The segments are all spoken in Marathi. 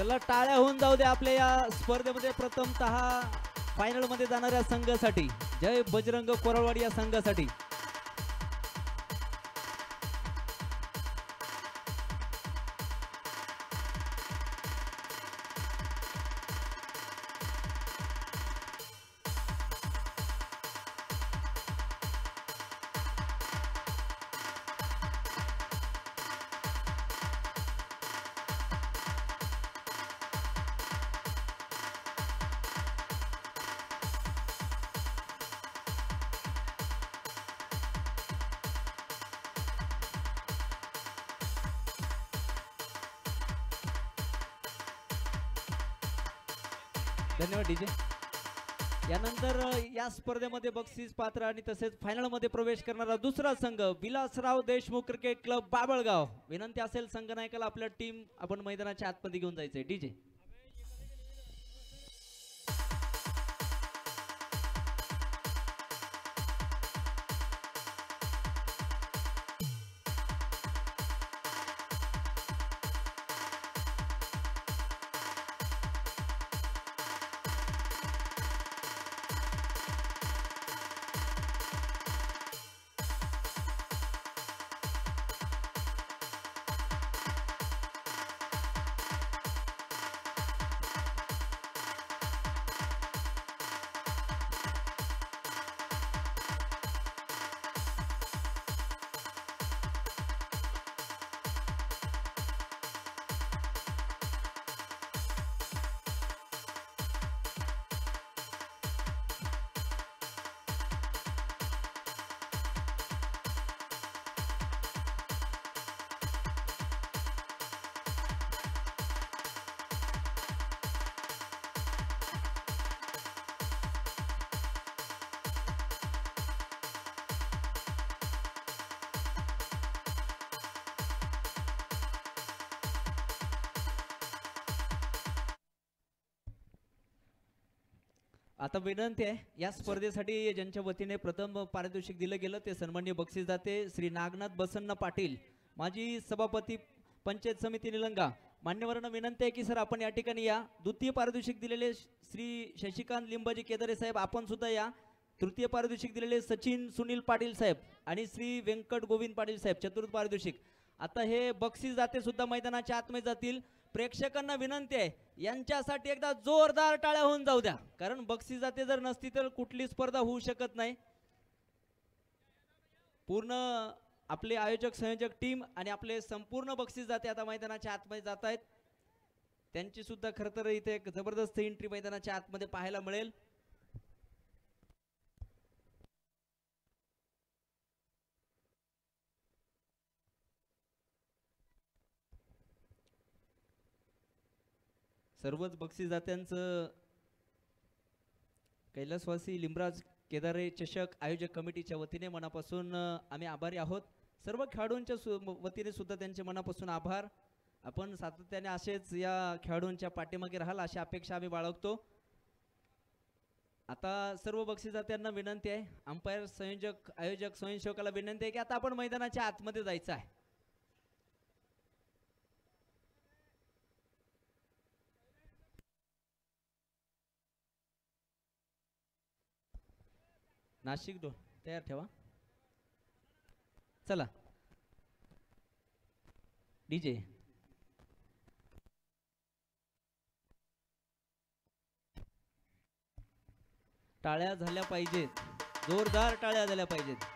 चला टाळ्या होऊन जाऊ दे आपल्या या स्पर्धेमध्ये प्रथमतः फायनल मध्ये जाणाऱ्या संघासाठी. जय बजरंग कोरळवाडी या संघासाठी. धन्यवाद डीजे. यानंतर या स्पर्धेमध्ये बक्षीस पात्र आणि तसेच फायनल मध्ये प्रवेश करणारा दुसरा संघ विलासराव देशमुख क्रिकेट क्लब बाबळगाव. विनंती असेल संघनायकाला आपल्या टीम आपण मैदानाच्या आतमध्ये घेऊन जायचंय. डीजे. आता विनंती आहे या स्पर्धेसाठी ज्यांच्या वतीने प्रथम पारितोषिक दिलं गेलं ते सन्माननीय बक्षीसदाते श्री नागनाथ बसन्न पाटील, माजी सभापती पंचायत समिती निलंगा. मान्यवरांना विनंती आहे की सर आपण या ठिकाणी या. द्वितीय पारितोषिक दिलेले श्री शशिकांत लिंबाजी केदारे साहेब आपण सुद्धा या. तृतीय पारितोषिक दिलेले सचिन सुनील पाटील साहेब आणि श्री व्यंकट गोविंद पाटील साहेब चतुर्थ पारितोषिक. आता हे बक्षीसदाते सुद्धा मैदानाच्या आतमध्ये जातील. प्रेक्षकांना विनंती आहे यांच्यासाठी एकदा जोरदार टाळ्या होऊन जाऊ द्या, कारण बक्षीसदाते जर नसती तर कुठली स्पर्धा होऊ शकत नाही. पूर्ण आपले आयोजक संयोजक टीम आणि आपले संपूर्ण बक्षीसदाते आता मैदानाच्या आतमध्ये जात आहेत. त्यांची सुद्धा खरं तर इथे एक जबरदस्त एंट्री मैदानाच्या आतमध्ये पाहायला मिळेल. सर्वच बक्षीसदात्यांचं कैलासवासी लिंबराज केदारे चषक आयोजक कमिटीच्या वतीने मनापासून आम्ही आभारी आहोत. सर्व खेळाडूंच्या वतीने सुद्धा त्यांचे मनापासून आभार. आपण सातत्याने असेच या खेळाडूंच्या पाठीमागे राहाल अशी अपेक्षा आम्ही बाळगतो. आता सर्व बक्षीसदात्यांना विनंती आहे, अंपायर संयोजक आयोजक स्वयंसेवकाला विनंती आहे की आता आपण मैदानाच्या आतमध्ये जायचं आहे. नाशिक डोन तयार ठेवा. चला डीजे. टाळ्या झाल्या पाहिजेत, जोरदार टाळ्या झाल्या पाहिजेत.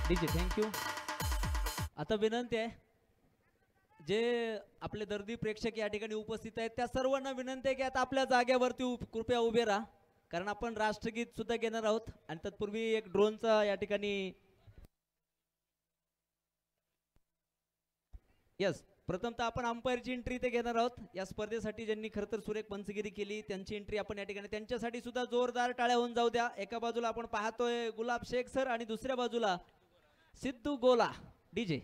DJ thank you. आता विनंती आहे जे आपले दर्दी प्रेक्षक या ठिकाणी उपस्थित आहेत त्या सर्वांना विनंती आहे की आता आपल्या जागेवरती कृपया उभे राहा, कारण आपण राष्ट्रगीत सुद्धा घेणार आहोत आणि तत्पूर्वी एक ड्रोनचा या ठिकाणी यस प्रथमतः आपण अंपायरची एंट्री इथे घेणार आहोत. या स्पर्धेसाठी ज्यांनी खरं तर सुरेख पंचगिरी केली त्यांची एंट्री आपण या ठिकाणी त्यांच्यासाठी सुद्धा जोरदार टाळ्या होऊन जाऊ द्या. एका बाजूला आपण पाहतोय गुलाब शेख सर आणि दुसऱ्या बाजूला सिद्धू गोला डीजे.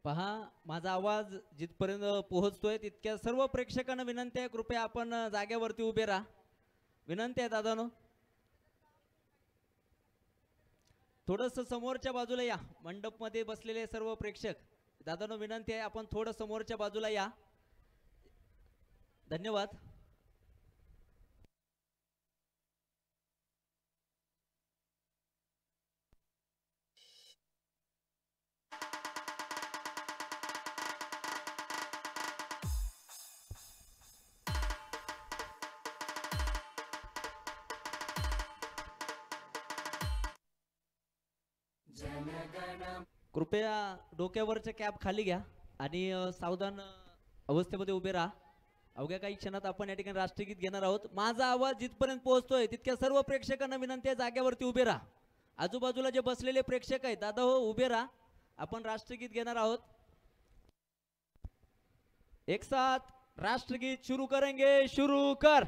पहा माझा आवाज जिथपर्यंत पोहोचतोय तितक्या सर्व प्रेक्षकांना विनंती आहे कृपया आपण जागेवरती उभे राहा. विनंती आहे दादानो, थोडस समोरच्या बाजूला या. मंडप मध्ये बसलेले सर्व प्रेक्षक दादानो विनंती आहे आपण थोडं समोरच्या बाजूला या. धन्यवाद. कृपया डोक्यावरचे कॅप खाली घ्या आणि सावधान अवस्थेमध्ये उभे राहा. अवघ्या काही क्षणात आपण या ठिकाणी राष्ट्रगीत घेणार आहोत. माझा आवाज जिथपर्यंत पोहोचतोय तितक्या सर्व प्रेक्षकांना विनंती आहे जागेवरती उभे राहा. आजूबाजूला जे बसलेले प्रेक्षक आहेत दादा हो उभे राहा, आपण राष्ट्रगीत घेणार आहोत. एक साथ राष्ट्रगीत शुरू करेंगे. शुरू कर.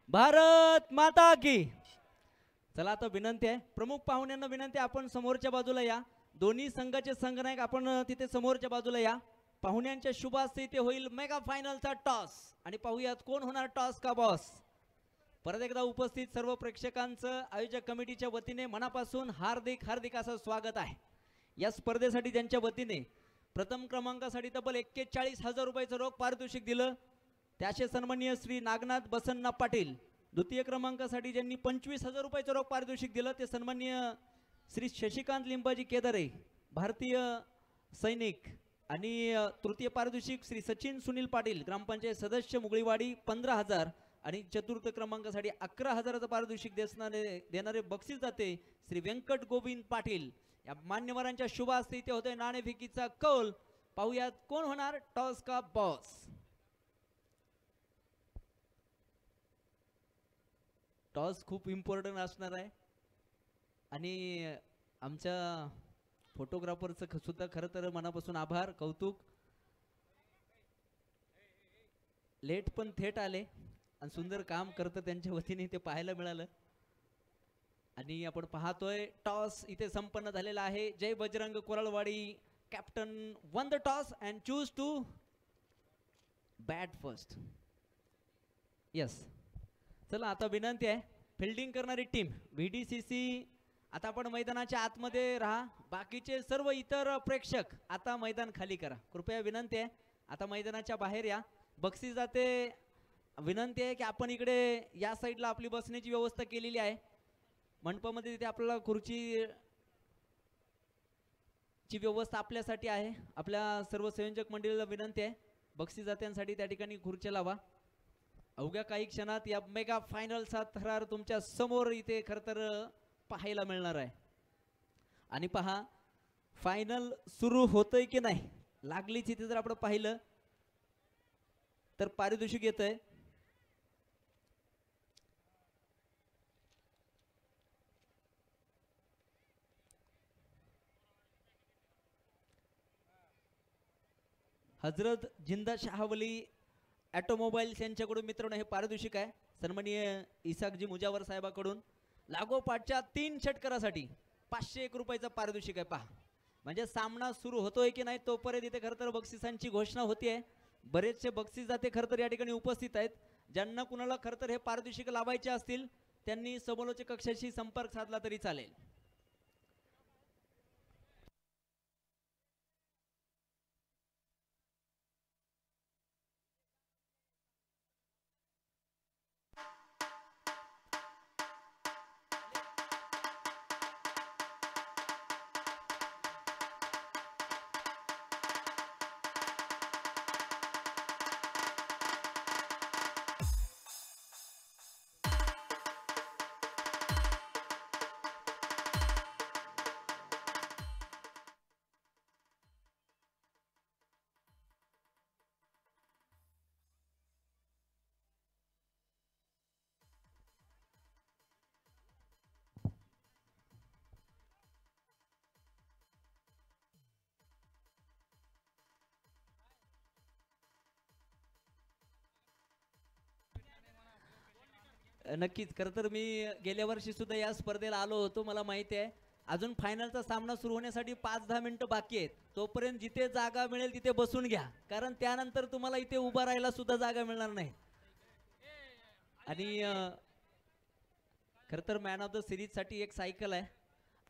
भारत माता की. चला आता विनंती आहे प्रमुख पाहुण्यांना विनंती आहे आपण समोरच्या बाजूला या. दोन्ही संघाचे संघनायक आपण तिथे समोरच्या बाजूला या. पाहुण्यांच्या शुभ हस्ते इथे होईल मेगा फायनलचा टॉस आणि पाहूयात कोण होणार टॉस का बॉस. परत एकदा उपस्थित सर्व प्रेक्षकांचं आयोजक कमिटीच्या वतीने मनापासून हार्दिक हार्दिक असं स्वागत आहे. या स्पर्धेसाठी ज्यांच्या वतीने प्रथम क्रमांकासाठी तब्बल 41,000 रुपयाचं रोख पारितोषिक दिलं त्याचे सन्माननीय श्री नागनाथ बसन्ना पाटील. द्वितीय क्रमांकासाठी ज्यांनी 25,000 रुपयाचं रोख पारितोषिक दिलं ते सन्माननीय श्री शशिकांत लिंबाजी केदारे भारतीय सैनिक. आणि तृतीय पारितोषिक श्री सचिन सुनील पाटील ग्रामपंचायत सदस्य मुगळीवाडी 15,000. आणि चतुर्थ क्रमांकासाठी 11,000चं पारितोषिक देणारे बक्षीस जाते श्री व्यंकट गोविंद पाटील. या मान्यवरांच्या शुभ हस्ते इथे होते नाणेफेकीचा कौल. पाहूयात कोण होणार टॉस का बॉस. टॉस खूप इम्पॉर्टंट असणार आहे आणि आमच्या फोटोग्राफरचं सुद्धा खरं तर मनापासून आभार कौतुक. लेट पण थेट आले आणि सुंदर काम करतं त्यांच्या वतीने ते पाहायला मिळालं. आणि आपण पाहतोय टॉस इथे संपन्न झालेला आहे. Jai Bajrang Koralwadi captain won the toss and choose to bat first. Yes चला आता विनंती आहे फिल्डिंग करणारी टीम VDCC आता आपण मैदानाच्या आतमध्ये राहा. बाकीचे सर्व इतर प्रेक्षक आता मैदान खाली करा. कृपया विनंती आहे आता मैदानाच्या बाहेर या. बक्षीस जाते. विनंती आहे की आपण इकडे या साईडला आपली बसण्याची व्यवस्था केलेली आहे मंडपामध्ये. तिथे आपल्याला खुर्ची ची व्यवस्था आपल्यासाठी आहे. आपल्या सर्व संयोजक मंडळीला विनंती आहे बक्षीस जात्यांसाठी त्या ठिकाणी खुर्च्या लावा. अवघ्या काही क्षणात या मेगा फायनलचा थरार तुमच्या समोर इथे खरं तर पाहायला मिळणार आहे. आणि पहा फायनल सुरू होतंय की नाही, लागलीच इथे जर आपण पाहिलं तर पारितोषिक येतंय. हजरत जिंदा शाहवली ऑटोमोबाईल्स यांच्याकडून मित्रांनो हे पारितोषिक आहे सन्माननीय इसाकजी मुजावर साहेबाकडून. लागोपाठच्या 3 षटकारासाठी 501 रुपयाचा पारितोषिक आहे. पहा म्हणजे सामना सुरू होतोय की नाही तोपर्यंत इथे खरं तर बक्षिसांची घोषणा होतीये. बरेचसे बक्षीस जाते खरं तर या ठिकाणी उपस्थित आहेत. ज्यांना कुणाला खरं तर हे पारितोषिक लावायचे असतील त्यांनी समोलोचक कक्षाशी संपर्क साधला तरी चालेल. नक्कीच खरं तर मी गेल्या वर्षी सुद्धा या स्पर्धेला आलो होतो. मला माहिती आहे अजून फायनलचा सामना सुरू होण्यासाठी 5-10 मिनिटं बाकी आहेत. तोपर्यंत जिथे जागा मिळेल तिथे बसून घ्या कारण त्यानंतर तुम्हाला इथे उभा राहायला सुद्धा जागा मिळणार नाही. आणि खरं तर मॅन ऑफ द सिरीज साठी एक सायकल आहे.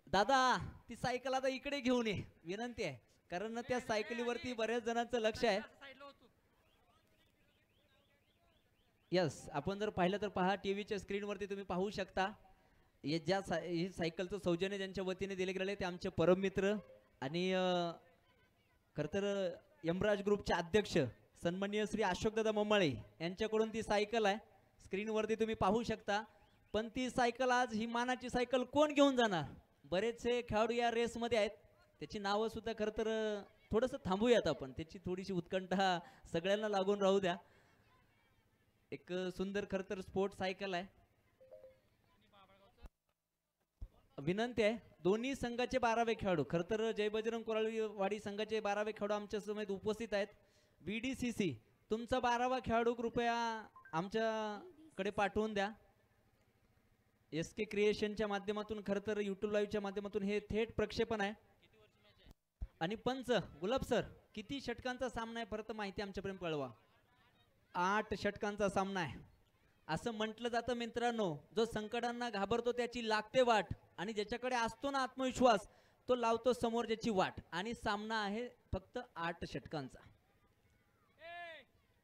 दादा ती सायकल आता इकडे घेऊन ये विनंती आहे कारण त्या सायकलीवरती बऱ्याच जणांचं लक्ष आहे. यस आपण जर पाहिलं तर पहा टीव्हीच्या स्क्रीनवरती तुम्ही पाहू शकता. हे ज्या हे सायकलचं सौजन्य ज्यांच्या वतीने दिले गेले ते आमचे परम मित्र आणि खरं तर यमराज ग्रुपचे अध्यक्ष सन्माननीय श्री अशोकदादा मम्माळे यांच्याकडून ती सायकल आहे. स्क्रीनवरती तुम्ही पाहू शकता. पण ती सायकल आज ही मानाची सायकल कोण घेऊन जाणार. बरेचसे खेळाडू या रेसमध्ये आहेत. त्याची नावं सुद्धा खरं तर थोडंसं थांबूयात आपण. त्याची थोडीशी उत्कंठा सगळ्यांना लागून राहू द्या. एक सुंदर खरं तर स्पोर्ट सायकल आहे. विनंती आहे दोन्ही संघाचे 12वे खेळाडू खरं तर जय बजरंग कोराळवाडी संघाचे 12वे खेळाडू आमच्या समेत उपस्थित आहेत. VDCC तुमचा 12वा खेळाडू कृपया आमच्याकडे पाठवून द्या. SK क्रिएशनच्या माध्यमातून खरं तर YouTube लाईव्हच्या माध्यमातून हे थेट प्रक्षेपण आहे. आणि पंच गुलाब सर किती षटकांचा सामना आहे परत माहिती आमच्यापर्यंत कळवा. 8 षटकांचा सामना आहे. असं म्हटलं जातं मित्रांनो जो संकटांना घाबरतो त्याची लागते वाट आणि ज्याच्याकडे असतो ना आत्मविश्वास तो लावतो समोर ज्याची वाट. आणि सामना आहे फक्त 8 षटकांचा.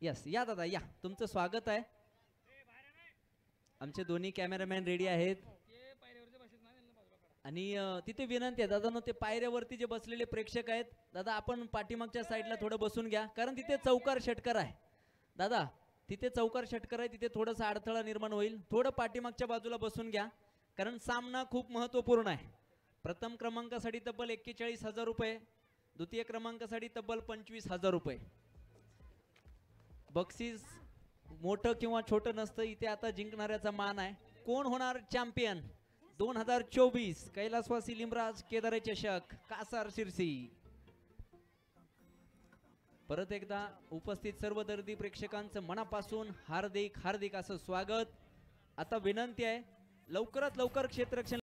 यस या दादा या तुमचं स्वागत आहे. आमचे दोन्ही कॅमेरामॅन रेडी आहेत. आणि तिथे विनंती आहे दादा ते पायऱ्यावरती जे बसलेले प्रेक्षक आहेत दादा आपण पाठीमागच्या साईडला थोडं बसून घ्या कारण तिथे चौकार षटकार आहे. दादा तिथे चौकार षटकार आहे तिथे थोडासा अडथळा निर्माण होईल. थोडं पाठीमागच्या बाजूला बसून घ्या कारण सामना खूप महत्त्वपूर्ण आहे. प्रथम क्रमांकासाठी तब्बल 41,000 रुपये, द्वितीय क्रमांकासाठी तब्बल 25,000 रुपये. बक्षीस मोठं किंवा छोटं नसतं इथे आता जिंकणाऱ्याचा मान आहे. कोण होणार चॅम्पियन 2024 कैलासवासी लिमराज केदारे चषक कासार शिरसी. परत एकदा उपस्थित सर्व दर्दी प्रेक्षकांचं मनापासून हार्दिक हार्दिक असं स्वागत. आता विनंती आहे लवकरात लवकर क्षेत्ररक्षण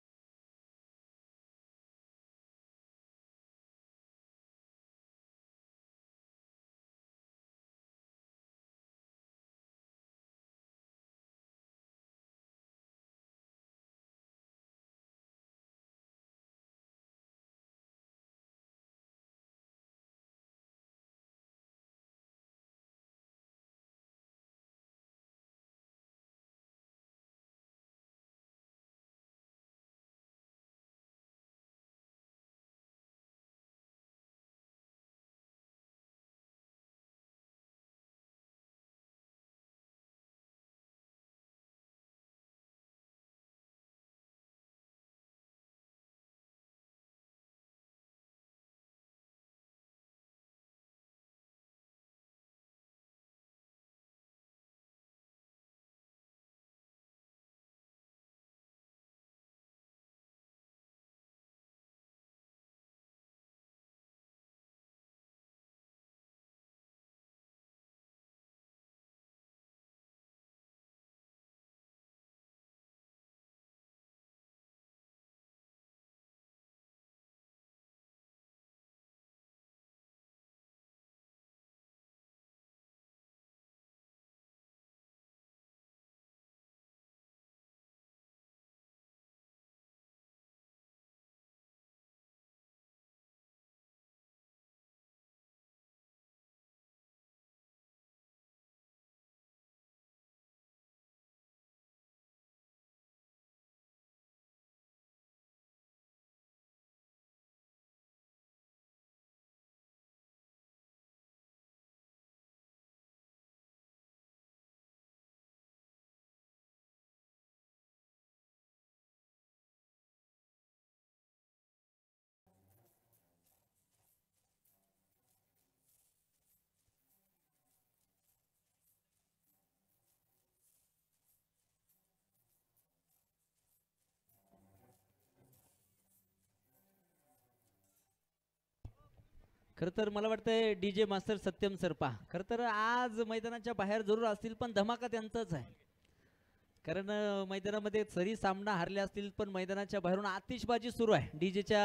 खर तर मला वाटतंय डीजे मास्टर सत्यम सरपा खर तर आज मैदानाच्या बाहेर जरूर असतील पण धमाका त्यांचाच आहे. कारण मैदानामध्ये सरी सामना हारले असतील पण मैदानाच्या बाहेरून आतिषबाजी सुरू आहे डीजेच्या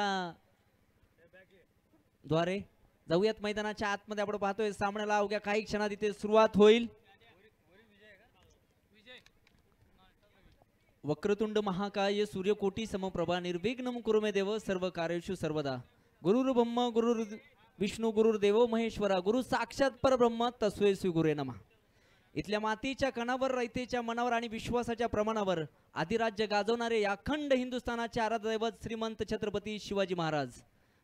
द्वारे. जाऊयात मैदानाच्या आतमध्ये. आपण पाहतोय सामन्याला अवघ्या काही क्षणात इथे सुरुवात होईल. वक्रतुंड महाकाय सूर्यकोटी समप्रभा निर्विघ्नं कुरु मे देव सर्व कार्येषु सर्वदा. गुरुर् ब्रह्म गुरुर् विष्णू गुरुर्देव महेश्वरा गुरु साक्षात परब्रह्म तस्मै श्री गुरुवे नमः. इथल्या मातीच्या कणावर रयतेच्या मनावर आणि विश्वासाच्या प्रमाणावर आदिराज्य गाजवणारे अखंड हिंदुस्थानाचे आराध्य दैवत श्रीमंत छत्रपती शिवाजी महाराज.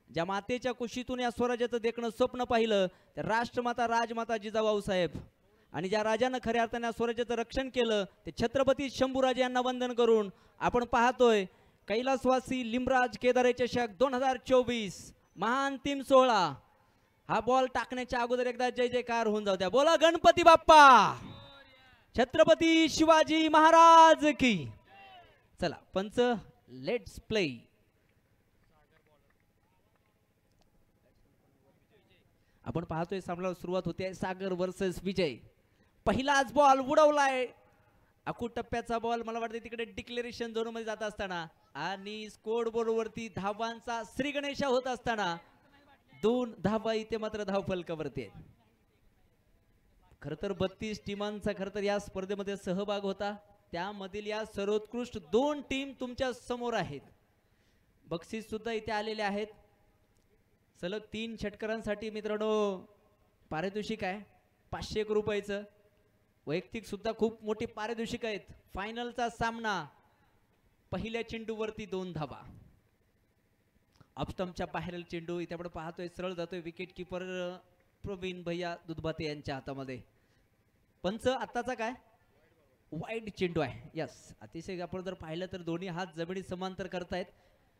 ज्या मातेच्या कुशीतून या स्वराज्याचं देखणं स्वप्न पाहिलं त्या राष्ट्रमाता राजमाता जिजाऊ साहेब आणि ज्या राजानं खऱ्या अर्थाने स्वराज्याचं रक्षण केलं ते छत्रपती शंभूराजे यांना वंदन करून आपण पाहतोय कैलासवासी लिमराज केदारे चषक 2024 महाअंतिम सोहळा. हा बॉल टाकण्याच्या अगोदर एकदा जय जयकार होऊन जाऊ द्या. बोला गणपती बाप्पा छत्रपती शिवाजी महाराज की. चला पंच लेट्स प्ले. आपण पाहतोय सामन्याला सुरुवात होते. सागर वर्सेस विजय. पहिलाच बॉल उडवलाय. अकू टप्प्याचा बॉल मला वाटतं तिकडे डिक्लेरेशन झोन मध्ये जात असताना आणि स्कोर बोर्ड वरती धावांचा श्री गणेशा होत असताना 2 धावा इथे मात्र धाव फलकावरती. खर तर 32 टीमांचा खर तर या स्पर्धेमध्ये सहभाग होता. त्यामधील या सर्वोत्कृष्ट 2 टीम तुमच्या समोर आहेत. बक्षीस सुद्धा इथे आलेले आहेत. सलग 3 षटकारांसाठी मित्रांनो पारितोषिक आहे 500 रुपयाचं. वैयक्तिक सुद्धा खूप मोठी पारितोषिक आहेत. फायनलचा सामना पहिल्या चेंडूवरती 2 धावा. अपस्टंपच्या बाहेरील चेंडू इथे आपण पाहतोय सरळ जातोय. विकेट किपर प्रवीण भैया दुधभाते यांच्या हातामध्ये. पंच आत्ताचा काय वाईड चेंडू आहे. यस अतिशय आपण जर पाहिलं तर दोन्ही हात जमिनी समांतर करतायत.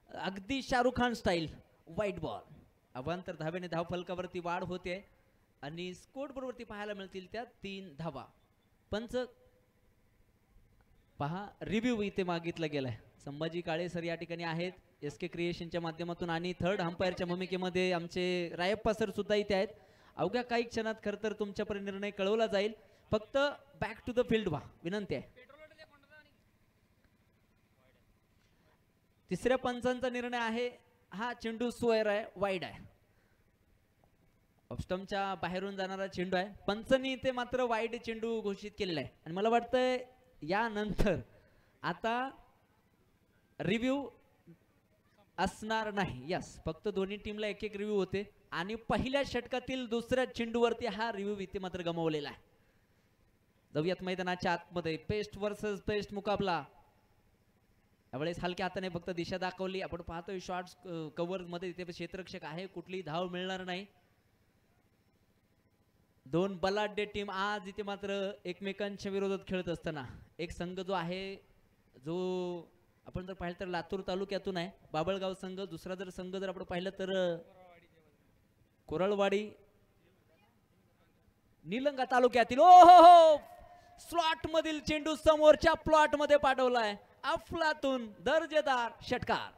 अगदी Shahrukh Khan style wide ball. अवांतर धावेने धाव फलकावरती वाढ होते आणि स्कोर बरोबरती पाहायला मिळतील त्या 3 धावा. पंच पहा रिव्ह्यू इथे मागितला गेलाय. संभाजी काळे सर या ठिकाणी आहेत एसके क्रिएशनच्या माध्यमातून आणि थर्ड अंपायरच्या भूमिकेमध्ये आमचे रायप्पा सर सुद्धा इथे आहेत. अवघ्या काही क्षणात खरं तर तुमच्यापर्यंत निर्णय कळवला जाईल. फक्त बॅक टू द फील्ड व्हा विनंती आहे. तिसऱ्या पंचांचा निर्णय आहे. हा चेंडू स्क्वेअर आहे वाईड आहे. ऑफस्टंपच्या बाहेरून जाणारा चेंडू आहे. पंचनी इथे मात्र वाईड चेंडू घोषित केलेला आहे आणि मला वाटतंय यानंतर आता रिव्ह्यू असणार नाही. यस फक्त दोन्ही टीमला एक एक रिव्ह्यू होते आणि पहिल्या षटकातील दुसऱ्या चेंडूवरती हा रिव्ह्यू इथे मात्र गमावलेला आहे. जाऊयात मैदानाच्या आतमध्ये. पेस्ट वर्सेस पेस्ट मुकाबला. यावेळेस हलक्या हाताने फक्त दिशा दाखवली. आपण पाहतोय शॉर्ट्स कव्हर मध्ये इथे क्षेत्ररक्षक आहे. कुठली धाव मिळणार नाही. 2 बलाढ्य टीम आज इथे मात्र एकमेकांच्या विरोधात खेळत असताना एक संघ जो आहे जो आपण जर पाहिलं तर लातूर तालुक्यातून आहे बाबळगाव संघ. दुसरा जर संघ जर आपण पाहिलं तर कोरळवाडी निलंगा तालुक्यातील. ओ हो हो स्लॉट मधील चेंडू समोरच्या प्लॉट मध्ये पाठवलाय. अफलातून दर्जेदार षटकार.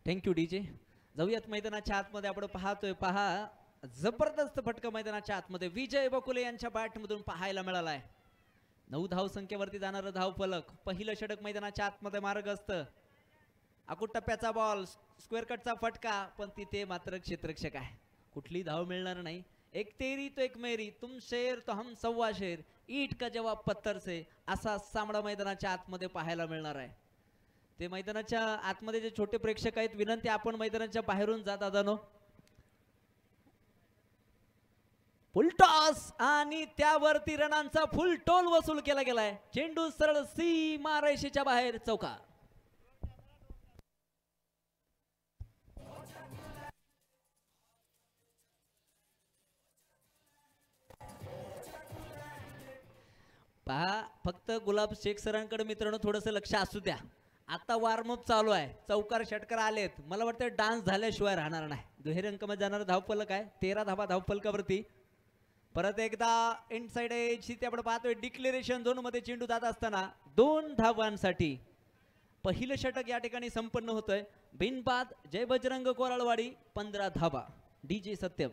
Thank you DJ. जाऊयात मैदानाच्या आतमध्ये. आपण पाहतोय पहा जबरदस्त फटका मैदानाच्या आतमध्ये विजय बकुले यांच्या बॅटमधून पाहायला मिळालाय. 9 धाव संख्येवरती जाणारा धाव फलक. पहिलं षटक मैदानाच्या आतमध्ये मार्ग असतं. अकूट टप्प्याचा बॉल स्क्वेअर कटचा फटका पण तिथे मात्र क्षेत्ररक्षक आहे. कुठली धाव मिळणार नाही. एक तेरी तो एक मेरी तुम शेर तो हम सव्वा शेर ईट का जवाब पत्थर से असा सामना मैदानाच्या आतमध्ये पाहायला मिळणार आहे. ते मैदानाच्या आतमध्ये जे छोटे प्रेक्षक आहेत विनंती आपण मैदानाच्या बाहेरून जात दादानो. फुल टॉस आणि त्यावरती रनांचा फुल टोल वसूल केला गेलाय. चेंडू सरळ सीमा रेषेच्या बाहेर चौकार. पहा फक्त गुलाब शेख सरांकडे मित्रांनो थोडंसं लक्ष असू द्या. आता वॉर्मअप चालू आहे, चौकार षटकार आलेत, मला वाटतं डान्स झाल्याशिवाय राहणार नाही. दुहेरी अंकामध्ये जाणार धावफलक आहे, 13 धावा धावफलकावरती. परत एकदा इनसाइड एज इथे आपण पाहतोय डिक्लेरेशन झोन मध्ये चेंडू जात असताना 2 धावांसाठी पहिलं षटक या ठिकाणी संपन्न होतोय. बिनबाद जय बजरंग कोराळवाडी 15 धावा. डीजे सत्यम.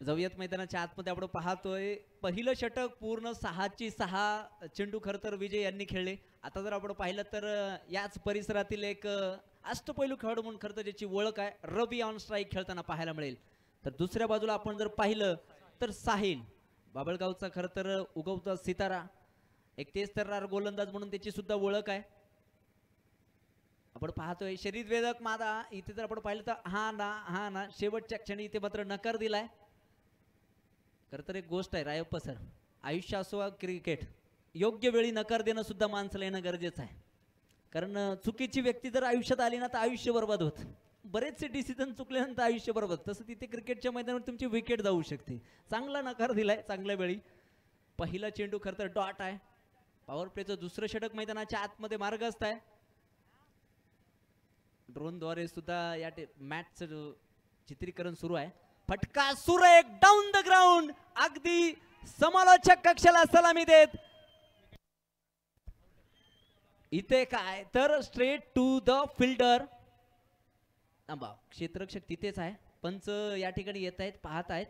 जाऊयात मैदानाच्या आतमध्ये आपण पाहतोय पहिलं षटक पूर्ण 6ची6 चेंडू खरं तर विजय यांनी खेळले. आता जर आपण पाहिलं तर याच परिसरातील एक अष्टपैलू खेळाडू म्हणून खरं तर ज्याची ओळख आहे रवी ऑन स्ट्राईक खेळताना पाहायला मिळेल. तर दुसऱ्या बाजूला आपण जर पाहिलं तर साहिल बाबळगावचा खरं तर उगवता सितारा, एक तेज तर्रार गोलंदाज म्हणून त्याची सुद्धा ओळख आहे. आपण पाहतोय शरीरवेदक मादा इथे जर आपण पाहिलं तर हा ना शेवटच्या क्षणी इथे मात्र नकार दिलाय. खरं तर एक गोष्ट आहे रायप्पा सर, आयुष्य असो वा क्रिकेट, योग्य वेळी नकार देणं सुद्धा माणसाला येणं गरजेचं आहे. कारण चुकीची व्यक्ती जर आयुष्यात आली ना तर आयुष्य बर्बाद होत. बरेचसे डिसिजन चुकल्यानंतर आयुष्य बर्बाद. तसं तिथे क्रिकेटच्या मैदानावर तुमची विकेट जाऊ शकते. चांगला नकार दिलाय चांगल्या वेळी. पहिला चेंडू खरं तर डॉट आहे. पॉवर प्लेचं दुसरं षटक मैदानाच्या आतमध्ये मार्गस्थ आहे. ड्रोनद्वारे सुद्धा या मॅचचं चित्रीकरण सुरू आहे. फटका सुरेख डाऊन द ग्राउंड, अगदी समालोचक कक्षाला सलामी देत. इथे काय तर स्ट्रेट टू द फिल्डर. क्षेत्ररक्षक तिथेच आहे. पंच या ठिकाणी येत आहेत, पाहत आहेत.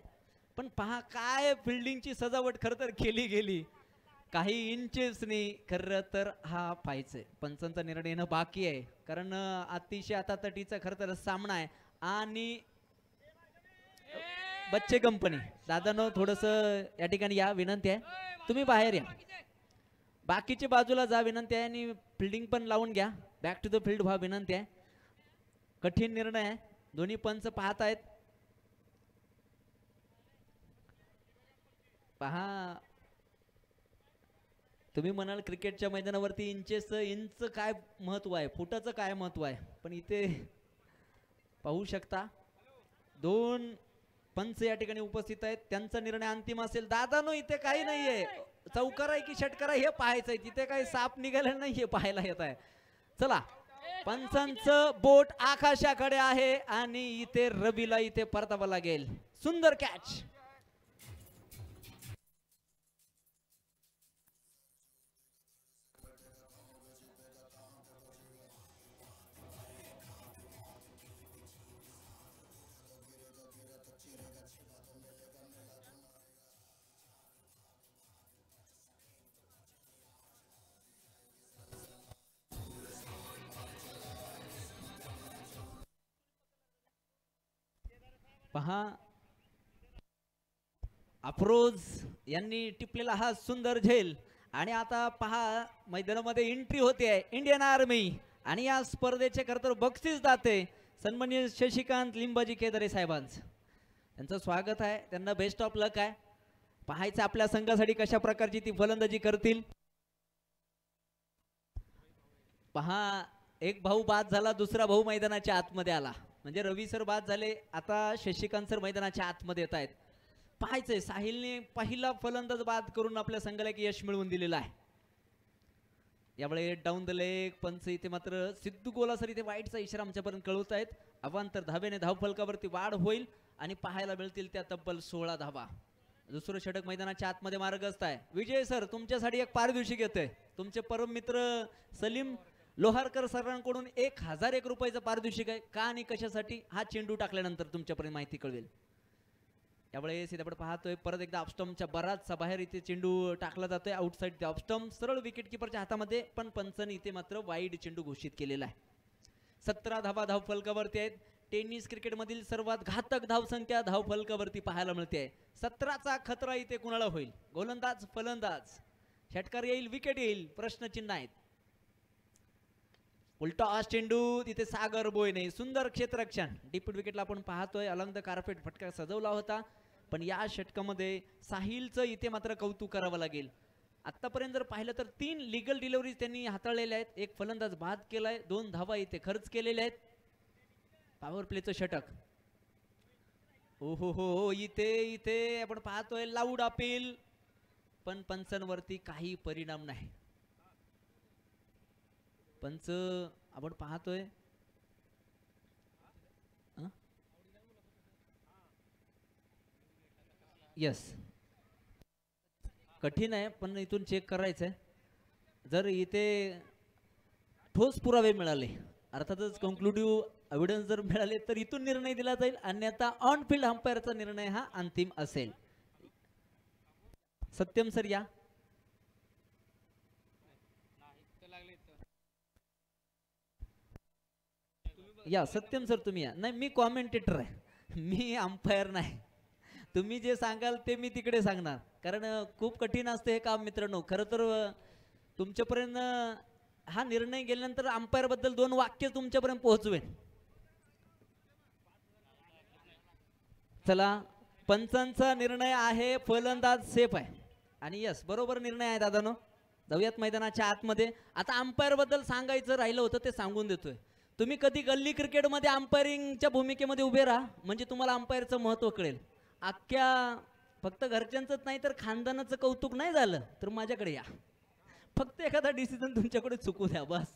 पण पहा काय फिल्डिंगची सजावट खरं तर केली गेली. काही इंचेसनी खरं तर हा पाहायचंय. पंचांचा निर्णय येणं बाकी आहे, कारण अतिशय आता तटीचा खरं तर सामना आहे. आणि बच्चे कंपनी दादांनो थोडस या ठिकाणी या, विनंती आहे तुम्ही बाहेर या, बाकीचे बाजूला जा विनंती आहे. आणि फिल्डिंग पण लावून घ्या, बॅक टू द फील्ड व्हा विनंती आहे. कठीण निर्णय आहे, दोन्ही पंच पाहत आहेत. पहा तुम्ही म्हणाल क्रिकेटच्या मैदानावरती इंच काय महत्व आहे, फुटाचं काय महत्व आहे, पण इथे पाहू शकता 2 पंच या ठिकाणी उपस्थित आहेत. त्यांचा निर्णय अंतिम असेल. दादानो इथे काही नाहीये, चौकार आहे की षटकार आहे हे पाहायचंय. तिथे काही साप निघाले नाही हे पाहायला येत आहे. चला पंचांचं बोट आकाशाकडे आहे आणि इथे रवीला इथे परतावा लागेल. सुंदर कॅच. पहा अफरोज यांनी टिपलेला हा सुंदर झेल. आणि आता पहा मैदानामध्ये एंट्री होते इंडियन आर्मी आणि या स्पर्धेचे खरं तर बक्षीस दाते सन्माननीय शशिकांत लिंबाजी केदारे साहेबांचं. त्यांचं स्वागत आहे, त्यांना बेस्ट ऑफ लक आहे. पाहायचं आपल्या संघासाठी कशा प्रकारची ती फलंदाजी करतील. पहा एक भाऊ बाद झाला, दुसरा भाऊ मैदानाच्या आतमध्ये आला. म्हणजे रवी सर बाद झाले, आता शशिकांत सर मैदानाच्या आतमध्ये येत आहेत. पाहायचंय साहिलने पहिला फलंदाज बाद करून आपल्या संघाला एक यश मिळवून दिलेलं आहे. यावेळी डाऊन द लेग पंच इथे मात्र सिद्धू गोला सर इथे वाईटचा इशारा आमच्यापर्यंत कळवत आहेत. अवांतर धावेने धावफलकावरती वाढ होईल आणि पाहायला मिळतील त्या तब्बल 16 धावा. दुसरं षटक मैदानाच्या आतमध्ये मार्गस्थ आहे. विजय सर तुमच्यासाठी एक पारितोषिक येतंय. तुमचे परम मित्र सलीम लोहारकर सरांकडून 1001 रुपयाचं पारितोषिक आहे. का आणि कशासाठी हा चेंडू टाकल्यानंतर तुमच्यापर्यंत माहिती कळवेल. यावेळेस इथे आपण पाहतोय परत एकदा ऑफस्टम्पच्या बराचसा बाहेर इथे चेंडू टाकला जातोय. आउटसाइड द ऑफस्टम्प सरळ विकेट किपरच्या हातामध्ये, पण पंचांनी इथे मात्र वाईड चेंडू घोषित केलेला आहे. 17 धावा धावफलकावरती आहेत. टेनिस क्रिकेट मधील सर्वात घातक धावसंख्या धावफलकावरती पाहायला मिळते. 17चा खतरा इथे कुणाला होईल? गोलंदाज, फलंदाज, षटकार येईल, विकेट येईल, प्रश्नचिन्ह आहेत. उलटा चेंडू, तिथे सागर बोयने, सुंदर क्षेत्ररक्षण. डीप विकेटला आपण पाहतोय अलंग द कार्पेट फटका सजवला होता, पण या षटकामध्ये साहिलचं इथे मात्र कौतुक करावं लागेल. आतापर्यंत जर पाहिलं तर 3 लीगल डिलिव्हरीज त्यांनी हाताळलेल्या आहेत. एक फलंदाज बाद केलाय, 2 धावा इथे खर्च केलेल्या आहेत. पॉवर प्लेचं षटक. ओ हो, इथे आपण पाहतोय लाऊड अपील, पण पंचांवरती काही परिणाम नाही. पंच आपण पाहतोय यस, कठीण आहे पण इथून चेक करायचंय. जर इथे ठोस पुरावे मिळाले, अर्थातच कन्क्लुडिव्ह एव्हिडन्स जर मिळाले, तर इथून निर्णय दिला जाईल, अन्यथा ऑन फील्ड अंपायरचा निर्णय हा अंतिम असेल. सत्यम सर या सत्यम सर तुम्ही या. नाही, मी कॉमेंटेटर आहे, मी अंपायर नाही. तुम्ही जे सांगाल ते मी तिकडे सांगणार, कारण खूप कठीण असते हे काम मित्रांनो. खरं तर तुमच्यापर्यंत हा निर्णय गेल्यानंतर अंपायर बद्दल 2 वाक्य तुमच्यापर्यंत पोहोचवेन. चला, पंचांचा निर्णय आहे फलंदाज सेफ आहे, आणि यस बरोबर निर्णय आहे दादानो. जाऊयात मैदानाच्या आतमध्ये. आता अंपायर बद्दल सांगायचं राहिलं होतं ते सांगून देतोय. तुम्ही कधी गल्ली क्रिकेटमध्ये अंपायरिंगच्या भूमिकेमध्ये उभे राहा, म्हणजे तुम्हाला अंपायरचं महत्त्व कळेल. अख्ख्या फक्त घरच्यांचंच नाही तर खानदानाचं कौतुक नाही झालं तर माझ्याकडे या, फक्त एखादा डिसिजन तुमच्याकडे चुकू द्या बस.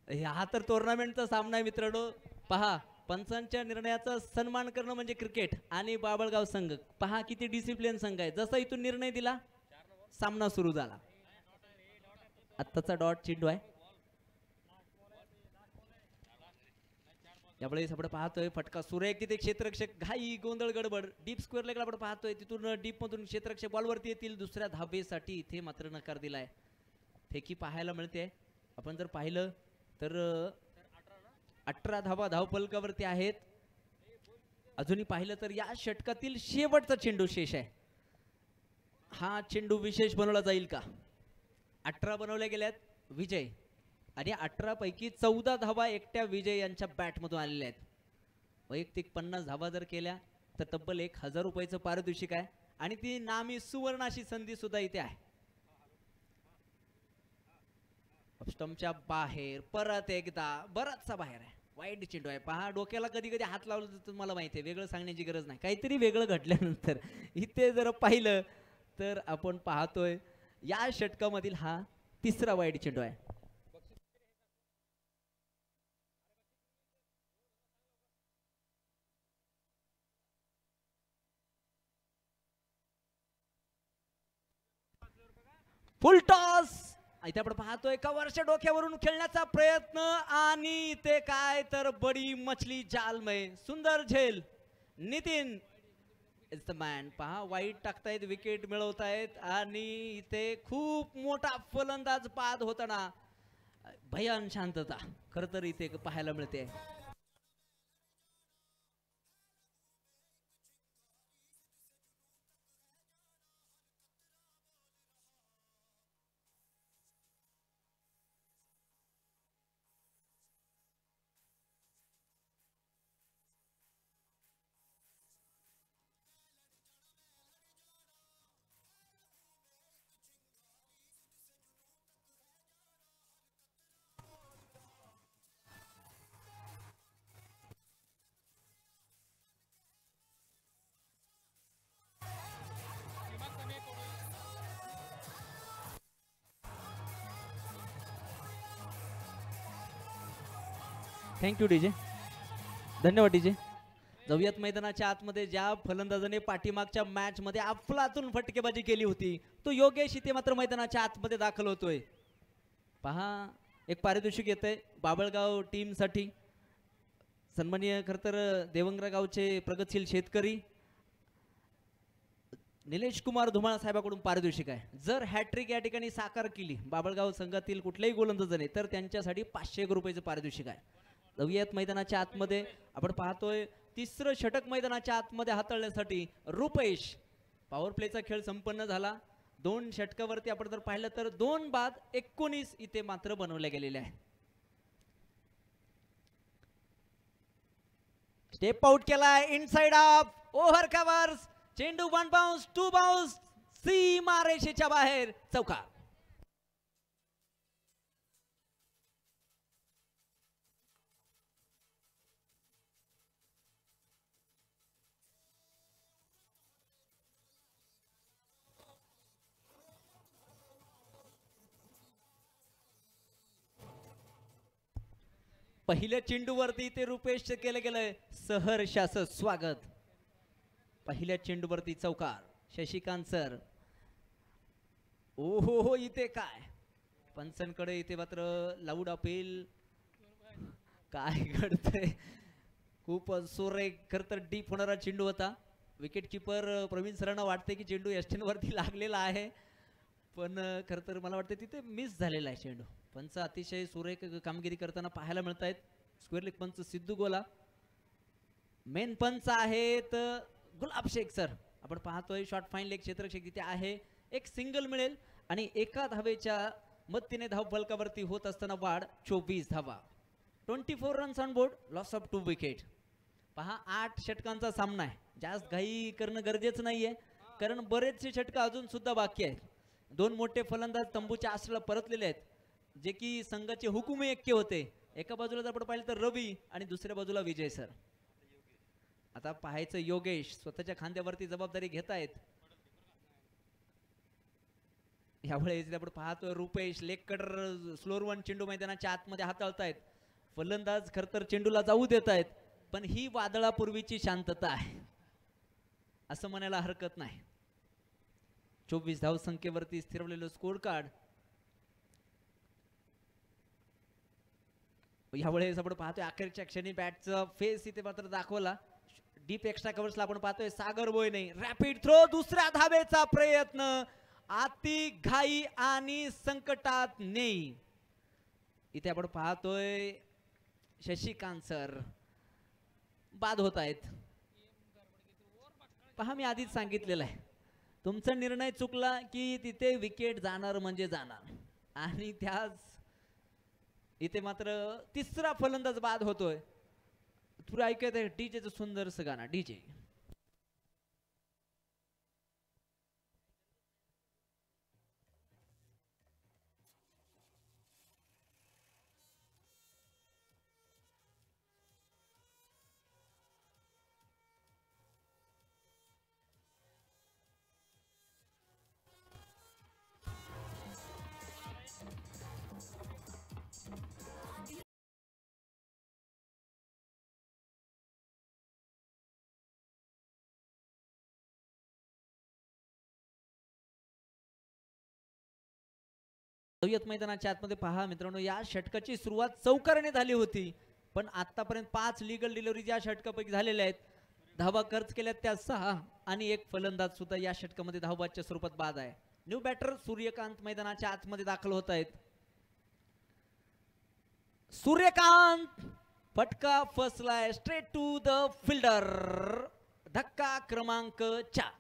हा तर टुर्नामेंटचा सामना आहे मित्रांनो. पहा, पंचांच्या निर्णयाचा सन्मान करणं म्हणजे क्रिकेट. आणि बाबळगाव संघ पहा किती डिसिप्लिन संघ आहे. जसा इथून निर्णय दिला, सामना सुरू झाला. आत्ताचा डॉट चेंडू आहे. यावेळेस आपण पाहतोय फटका सुरेख, तिथे क्षेत्ररक्षक घाई गोंधळ गडबड. डीप स्क्वेअर लेगला आपण पाहतोय, तिथून डीप मधून क्षेत्ररक्षक बॉलवरती येतील, दुसऱ्या धाबेसाठी इथे मात्र नकार दिलाय. फेकी पाहायला मिळते. आपण जर पाहिलं तर 18 धावा धावफलकावरती आहेत. अजूनही पाहिलं तर या षटकातील शेवटचा चेंडू शेष आहे. हा चेंडू विशेष बनवला जाईल का? 18 बनवल्या गेल्यात विजय, आणि 18 पैकी 14 धावा एकट्या विजय यांच्या बॅटमधून आलेल्या आहेत. वैयक्तिक 50 धावा जर केल्या तर तब्बल 1000 रुपयाचं पारितोषिक आहे, आणि ती नामी सुवर्ण अशी संधी सुद्धा इथे आहे. स्टंपच्या बाहेर परत एकदा, बराचसा बाहेर आहे, वाईट चेंडू आहे. पहा, डोक्याला कधी कधी हात लावला तर तुम्हाला माहिती आहे, वेगळं सांगण्याची गरज नाही. काहीतरी वेगळं घडल्यानंतर इथे जर पाहिलं तर आपण पाहतोय या षटकामधील हा 3रा वाईट चेंडू आहे. फुल टॉस. इथे आपण पाहतोय कव्हरच्या डोक्यावरून खेळण्याचा प्रयत्न, आणि इथे काय तर बडी मछली जाल में सुंदर झेल. Nitin is the man. पहा, वाईट टाकतायत, विकेट मिळवतायत, आणि इथे खूप मोठा फलंदाज बाद होताना भयान शांतता खरं तर इथे पाहायला मिळते. थँक्यू डीजे, धन्यवाद डीजे. जाऊयात मैदानाच्या आतमध्ये. ज्या फलंदाजाने पाठीमागच्या मॅच मध्ये अफलातून फटकेबाजी केली होती तो योगेश इथे मात्र मैदानाच्या आतमध्ये दाखल होतोय. पहा, एक पारितोषिक येतंय बाबळगाव टीम साठी. सन्माननीय खरं तर देवंगरा गावचे प्रगतशील शेतकरी निलेश कुमार धुमाळ साहेबांकडून पारितोषिक आहे. जर हॅट्रिक या ठिकाणी साकार केली बाबळगाव संघातील कुठल्याही गोलंदाजाने तर त्यांच्यासाठी 500 रुपयाचं पारितोषिक आहे. जाऊयात मैदानाच्या आतमध्ये. आपण पाहतोय तिसरं षटक मैदानाच्या आतमध्ये हाताळण्यासाठी रुपेश. पॉवर प्लेचा खेळ संपन्न झाला. 2 षटकावरती आपण जर पाहिलं तर 2 बाद 19 इथे मात्र बनवले गेलेले आहे. स्टेप आउट केलाय इनसाइड ऑफ ओव्हर कव्हर्स. चेंडू 1 बाउन्स 2 बाउन्स सीमा रेषेच्या बाहेर चौकार. पहिल्या चेंडूवरती ते रुपेश केलं गेलंय सहर्षाचं स्वागत. पहिल्या चेंडूवरती चौकार. शशिकांत सर. ओहो हो इथे काय पंचांकडे इथे मात्र लाऊड अपील. काय घडतंय. खूप सुरेख खर तर डीप होणारा चेंडू होता. विकेट किपर प्रवीण सरांना वाटते की चेंडू एस्टेन वरती लागलेला आहे, पण खर तर मला वाटतं तिथे मिस झालेला आहे चेंडू. पंच अतिशय सुरेख कामगिरी करताना पाहायला मिळत आहेत. स्क्वेअर लेग पंच सिद्धू गोला. मेन पंच आहेत गुलाब शेख सर. आपण पाहतोय शॉर्ट फाईन लेग क्षेत्ररक्षक तिथे आहे. एक सिंगल मिळेल आणि एका धावेच्या मदतीने धाव फलकावरती होत असताना वाढ 24 धावा. 24 runs on board. Loss of 2 wicket. पहा 8 षटकांचा सामना आहे. जास्त घाई करणं गरजेचं नाहीये, कारण बरेचसे षटक अजून सुद्धा बाकी आहेत. 2 मोठे फलंदाज तंबूच्या आश्रयाला परतलेले आहेत, जे की संघाचे हुकुमी ऐक्य होते. एका बाजूला जर आपण पाहिलं तर रवी आणि दुसऱ्या बाजूला विजय सर. आता पाहायचं योगेश स्वतःच्या खांद्यावरती जबाबदारी घेत आहेत. यावेळेस आपण पाहतोय रुपेश लेग कटर स्लोअर 1 चेंडू मैदानाच्या आतमध्ये हाताळतायत. फलंदाज खर तर चेंडूला जाऊ देत आहेत, पण ही वादळापूर्वीची शांतता आहे असं म्हणायला हरकत नाही. 24 धावसंख्येवरती स्थिरवलेलं स्कोर कार्ड. यावेळेस आपण पाहतोय अखेरच्या क्षणी बॅटचा फेस इथे मात्र दाखवला. डीप एक्स्ट्रा कव्हर्सला आपण पाहतोय सागर बोयने. Rapid throw. दुसऱ्या धावेचा प्रयत्न. अति घाई आणि संकटात नेई. इथे आपण पाहतोय शशिकांत सर बाद होत आहेत. पहा मी आधीच सांगितलेलं आहे, तुमचा निर्णय चुकला की तिथे विकेट जाणार म्हणजे जाणार. आणि त्याच इथे मात्र तिसरा फलंदाज बाद होतोय. तुला ऐकत आहे डीजेचं सुंदरसं गाणं. डीजे मैदानाच्या आतमध्ये पहा मित्रांनो, या षटकाची सुरुवात चौकाराने झाली होती, पण आतापर्यंत 5 लीगल डिलिव्हरी या षटकापैकी झालेल्या आहेत. धावा खर्च केल्यात त्या 6 आणि एक फलंदाज सुद्धा या षटकामध्ये धावबादच्या स्वरूपात बाद आहे. न्यू बॅटर सूर्यकांत मैदानाच्या आतमध्ये दाखल होत आहेत. सूर्यकांत फटका फसलाय स्ट्रेट टू द फिल्डर. धक्का क्रमांक 4.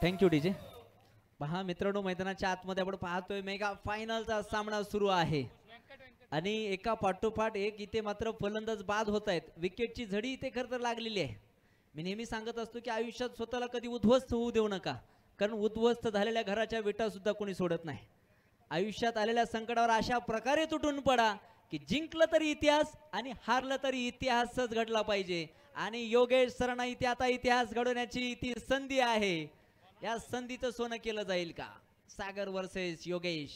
Thank you DJ. पहा मित्रांनो, मैदानाच्या आतमध्ये आपण पाहतोय मेगा फायनलचा सामना सुरू आहे आणि एका पाठोपाठ एक इथे मात्र फलंदाज बाद होत आहेत. विकेटची झडी इथे खरं तर लागलेली आहे. मी नेहमी सांगत असतो की आयुष्यात स्वतःला कधी उद्ध्वस्त होऊ देऊ नका, कारण उद्ध्वस्त झालेल्या घराच्या विटा सुद्धा कोणी सोडत नाही. आयुष्यात आलेल्या संकटावर अशा प्रकारे तुटून पडा की जिंकलं तरी इतिहास आणि हारलं तरी इतिहासच घडला पाहिजे. आणि योगेश सरांना इथे आता इतिहास घडवण्याची ती संधी आहे. या संधीचं सोनं केलं जाईल का? सागर वर्सेस योगेश.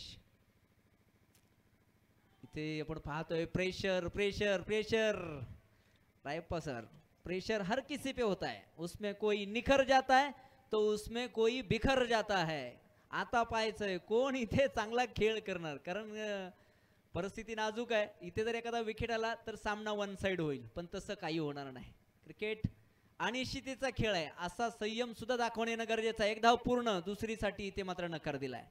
इथे आपण पाहतोय pressure pressure pressure Rayappa sir, pressure हर किसी पे होता है, उसमें कोई निखर जाता है तो उसमें कोई बिखर जाता है. आता पाहायचंय कोण इथे चांगला खेळ करणार, कारण परिस्थिती नाजूक आहे. इथे जर एखादा विकेट आला तर सामना वन साइड होईल, पण तसं काही होणार नाही. क्रिकेट अनिश्चितीचा खेळ आहे, असा संयम सुद्धा दाखवणे गरजेचं आहे. एक धाव पूर्ण, दुसरीसाठी इथे मात्र नकार दिलाय,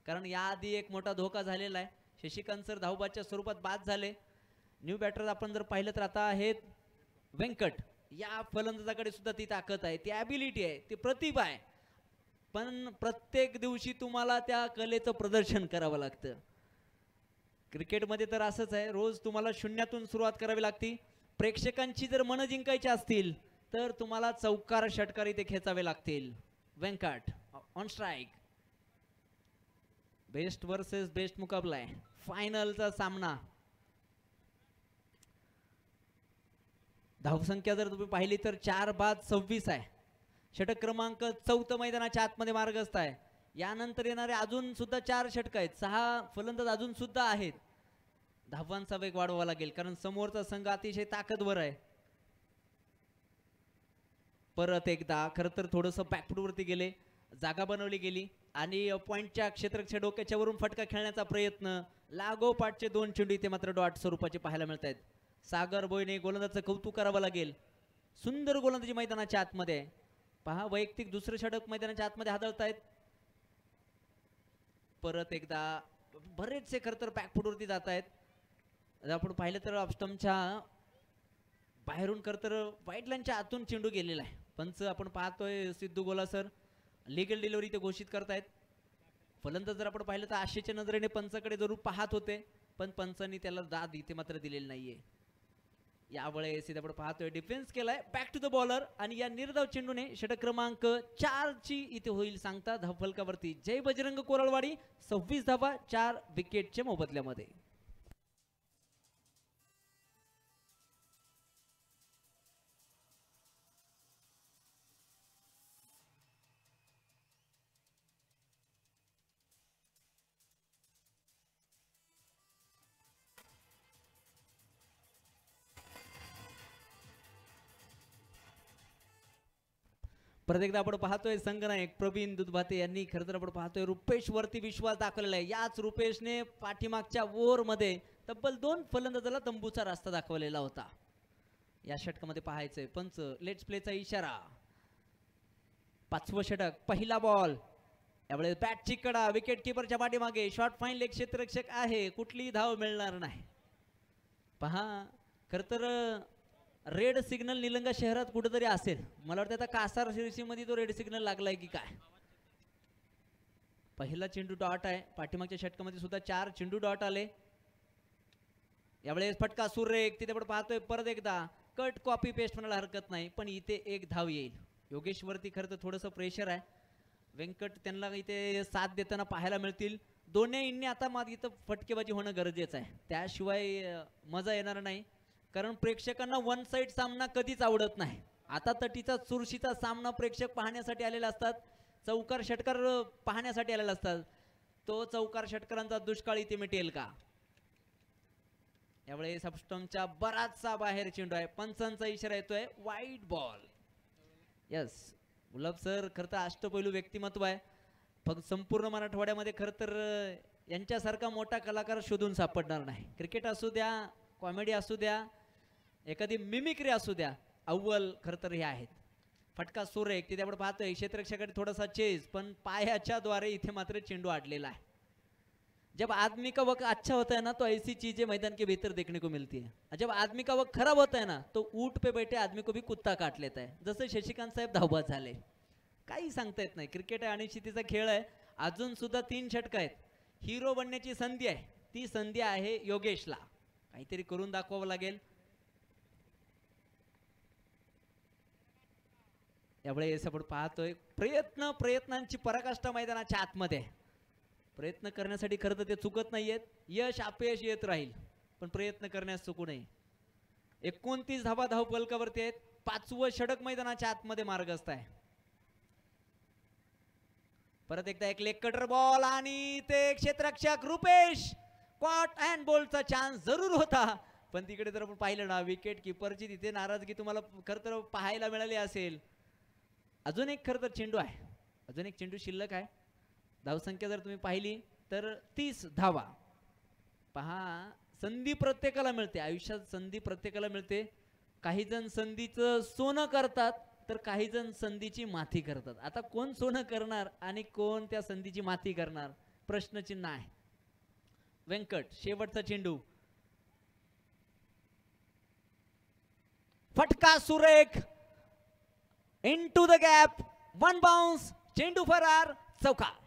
कारण याआधी एक मोठा धोका झालेला आहे. शशिकांत सर धावबाच्या स्वरूपात बाद झाले. न्यू बॅटर आपण जर पाहिलं तर आता आहेत व्यंकट. या फलंदाजाकडे सुद्धा ती ताकद आहे, ती ॲबिलिटी आहे, ती प्रतिभा आहे, पण प्रत्येक दिवशी तुम्हाला त्या कलेचं प्रदर्शन करावं लागतं. क्रिकेटमध्ये तर असंच आहे, रोज तुम्हाला शून्यातून सुरुवात करावी लागते. प्रेक्षकांची जर मन जिंकायची असतील तर तुम्हाला चौकार षटकार इथे खेचावे लागतील. Venkat on strike. Best versus best मुकाबला आहे, फायनलचा सामना. धावसंख्या जर तुम्ही पाहिली तर 4-26 आहे. षटक क्रमांक 4 मैदानाच्या आतमध्ये मार्गस्थ आहे. यानंतर येणारे अजून सुद्धा 4 षटक आहेत, 6 फलंदाज अजून सुद्धा आहेत. धावांचा वेग वाढवावा लागेल, कारण समोरचा संघ अतिशय ताकदवर आहे. परत एकदा खरं तर थोडंसं बॅकफूटवरती गेले, जागा बनवली गेली आणि पॉइंटच्या क्षेत्ररक्षक डोक्याच्या वरून फटका खेळण्याचा प्रयत्न. लागोपाठचे 2 चेंडू इथे मात्र डॉट स्वरूपाचे पाहायला मिळत आहेत. सागर बोयने गोलंदाजाचं कौतुक करावं लागेल. सुंदर गोलंदाजी मैदानाच्या आतमध्ये. पहा वैयक्तिक दुसरं षटक मैदानाच्या आतमध्ये हादळतायत. परत एकदा बरेचसे खरं तर बॅकफूटवरती जात आहेत. आपण पाहिलं तर ऑफस्टमच्या बाहेरून खरं तर व्हाईट लाईनच्या आतून चेंडू गेलेला आहे. पंच आपण पाहतोय सिद्धू गोला सर लीगल डिलिव्हरी ते घोषित करतायत. फलंदाज जर आपण पाहिलं तर आशेच्या नजरेने पंचाकडे जरूर पाहत होते, पण पंचांनी त्याला दाद इथे मात्र दिलेली नाहीये. यावेळेस इथे आपण पाहतोय डिफेन्स केलाय, बॅक टू द बॉलर आणि या निर्धाव चेंडूने षटक क्रमांक 4 ची इथे होईल सांगता धावफलकावरती. जय बजरंग कोरळवाडी. 26 धावा 4 विकेटच्या मोबदल्यामध्ये. परत एकदा आपण पाहतोय संघनायक प्रवीण दुधभाते यांनी खरं तर आपण पाहतोय रुपेश वरती विश्वास दाखवलेला आहे. याच रुपेशने पाठीमागच्या ओव्हर मध्ये तब्बल 2 फलंदाजाला तंबूचा रस्ता दाखवलेला होता. या षटकामध्ये पाहायचंय पंच लेट्स प्लेचा इशारा. 5वं षटक, पहिला बॉल. यावेळेस बॅटची कडा, विकेट किपरच्या पाठीमागे, शॉर्ट फाईन लेग क्षेत्ररक्षक आहे, कुठलीही धाव मिळणार नाही. पहा खरं तर रेड सिग्नल निलंगा शहरात कुठेतरी असेल, मला वाटतं आता कासार मध्ये तो रेड सिग्नल लागलाय की काय. पहिला चेंडू डॉट आहे. पाठीमागच्या षटकामध्ये सुद्धा 4 चेंडू डॉट आले. यावेळेस फटका सुरेख. तिथे आपण पाहतोय परत एकदा कट कॉपी पेस्ट म्हणायला हरकत नाही, पण इथे एक धाव येईल. योगेश वरती खरं तर थोडंसं प्रेशर आहे. व्यंकट त्यांना इथे साथ देताना पाहायला मिळतील. दोन्ही इंनी आता मात्र इथं फटकेबाजी होणं गरजेचं आहे, त्याशिवाय मजा येणार नाही. कारण प्रेक्षकांना वन साइड सामना कधीच आवडत नाही. आता तटीचा चुरशीचा सामना प्रेक्षक पाहण्यासाठी आलेले असतात, चौकार षटकार पाहण्यासाठी आलेले असतात. तो चौकार षटकारांचा दुष्काळ इथे मिटेल का. यावेळेस सबस्टमच्या बराचसा बाहेर चेंडू आहे. पंचांचा इशारा येतोय वाईट बॉल. यस गुलाब सर खरं तर अष्टपैलू व्यक्तिमत्व आहे. फक्त संपूर्ण मराठवाड्यामध्ये खरं तर यांच्यासारखा मोठा कलाकार शोधून सापडणार नाही. क्रिकेट असू द्या, कॉमेडी असू द्या, एखादी मिमिक्री असू द्या, अव्वल खरं तर हे आहेत. फटका सुरेख. तिथे आपण पाहतोय क्षेत्ररक्षकाकडे थोडासा चेज, पण पायाच्या द्वारे इथे मात्र चेंडू अडलेला आहे. जब आदमी का वक्त अच्छा होता है ना तो ऐसी चीजें मैदान के भीतर देखने को मिलती है. जब आदमी का वक्त खराब होता है ना तो ऊंट पे बैठे आदमी को भी कुत्ता काट लेता है. जसं शशिकांत साहेब धावबाद झाले. काही सांगता येत नाही. क्रिकेट आहे अनिश्चितीचा खेळ आहे. अजून सुद्धा 3 षटक आहेत. हिरो बनण्याची संधी आहे, ती संधी आहे योगेशला. काहीतरी करून दाखवावं लागेल. यावेळेस आपण पाहतोय प्रयत्नांची पराकाष्ठा मैदानाच्या आतमध्ये. प्रयत्न करण्यासाठी खरं तर ते चुकत नाहीयेत. यश अपयश येत राहील, पण प्रयत्न करण्यास चुकू नये. 29 धावा धावफलकावरती आहेत. 5वं षटक मैदानाच्या आतमध्ये मार्गस्थ आहे. परत एकदा एक लेग कटर बॉल आणि ते क्षेत्ररक्षक रुपेश कॉट अँड बोल्डचा चान्स जरूर होता, पण तिकडे जर आपण पाहिलं ना विकेट किपरची तिथे नाराजगी तुम्हाला खरं तर पाहायला मिळाली असेल. अजून एक खरं तर चेंडू आहे, अजून एक चेंडू शिल्लक आहे. धावसंख्या जर तुम्ही पाहिली तर 30 धावा. पहा, संधी प्रत्येकाला मिळते आयुष्यात, संधी प्रत्येकाला मिळते. काही जण संधीचं सोनं करतात तर काही जण संधीची माती करतात. आता कोण सोनं करणार आणि कोण त्या संधीची माती करणार प्रश्नचिन्ह आहे. व्यंकट शेवटचा चेंडू, फटका सुरेख, into the gap, one bounce, चेंडू फरार, चौकार.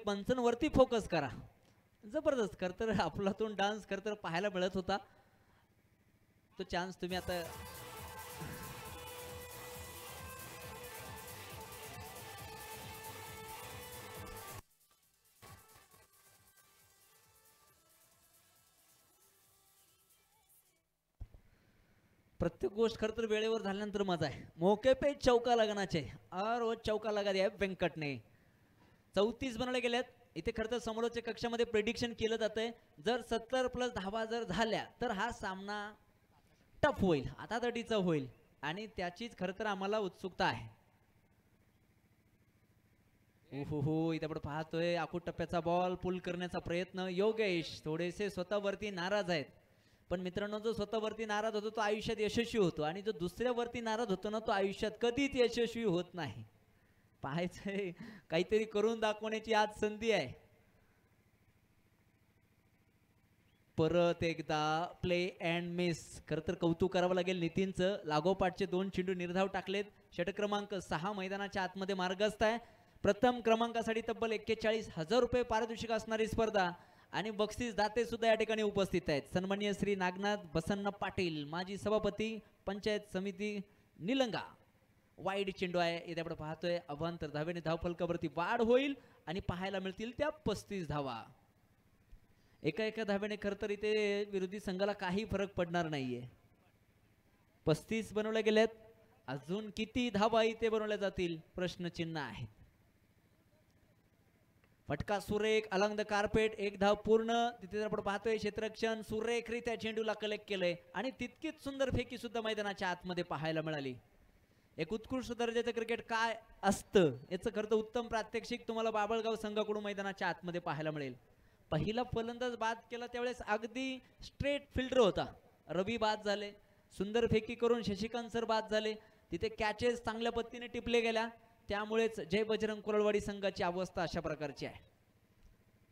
पंचन वरती फोकस करा. जबरदस्त खरतर आपलातून डान्स खरतर पाहायला मिळत होता. तो चान्स तुम्ही आता प्रत्येक गोष्ट खरं तर वेळेवर झाल्यानंतर मजा आहे. मौके पे चौका लगनाचे और वो चौका लगा दिया व्यंकट ने. 34 बनवले गेलेत. इथे खरं तर समोरच्या कक्षामध्ये प्रेडिक्शन केलं जातंय, जर 70+ धावा जर झाल्या तर हा सामना टफ होईल, आता तडीचा होईल आणि त्याचीच खरं तर आम्हाला उत्सुकता आहे. हो इथे आपण पाहतोय आखूड टप्प्याचा बॉल पुल करण्याचा प्रयत्न. योगेश थोडेसे स्वतःवरती नाराज आहेत, पण मित्रांनो जो स्वतःवरती नाराज होतो तो आयुष्यात यशस्वी होतो आणि जो दुसऱ्यावरती नाराज होतो ना तो आयुष्यात कधीच यशस्वी होत नाही. पाहायचंय काहीतरी करून दाखवण्याची आज संधी आहे. परत एकदा प्ले अँड मिस. खरं तर कौतुक करावं लागेल नितीनचं, लागोपाठचे 2 चेंडू निर्धाव टाकलेत. षटक क्रमांक 6 मैदानाच्या आतमध्ये मार्गस्थ आहे. प्रथम क्रमांकासाठी तब्बल 41,000 रुपये पारितोषिक असणारी स्पर्धा आणि बक्षीस दाते सुद्धा या ठिकाणी उपस्थित आहेत. सन्माननीय श्री नागनाथ बसन्न पाटील, माजी सभापती पंचायत समिती निलंगा. वाईड चेंडू आहे, इथे आपण पाहतोय अवांतर धावेने धावफलकावरती वाढ होईल आणि पाहायला मिळतील त्या 35 धावा. एका धावेने खरं तर इथे विरोधी संघाला काही फरक पडणार नाहीये. 35 बनवले गेलेत, अजून किती धावा इथे बनवल्या जातील प्रश्नचिन्ह आहे. फटका सुरेख अलंग द कार्पेट, एक धाव पूर्ण. तिथे आपण पाहतोय क्षेत्ररक्षण सुरेखरित्या चेंडूला कलेक्ट केलंय आणि तितकीच सुंदर फेकी सुद्धा मैदानाच्या आतमध्ये पाहायला मिळाली. एक उत्कृष्ट दर्जाचं क्रिकेट काय असतं याचं खरं तर उत्तम प्रात्यक्षिक तुम्हाला बाबळगाव संघाकडून मैदानाच्या आतमध्ये पाहायला मिळेल. पहिला फलंदाज बाद केला त्यावेळेस अगदी स्ट्रेट फिल्डर होता, रवी बाद झाले. सुंदर फेकी करून शशिकांत सर बाद झाले. तिथे कॅचेस चांगल्या पद्धतीने टिपले गेल्या, त्यामुळेच जय बजरंग कुरळवाडी संघाची अवस्था अशा प्रकारची आहे.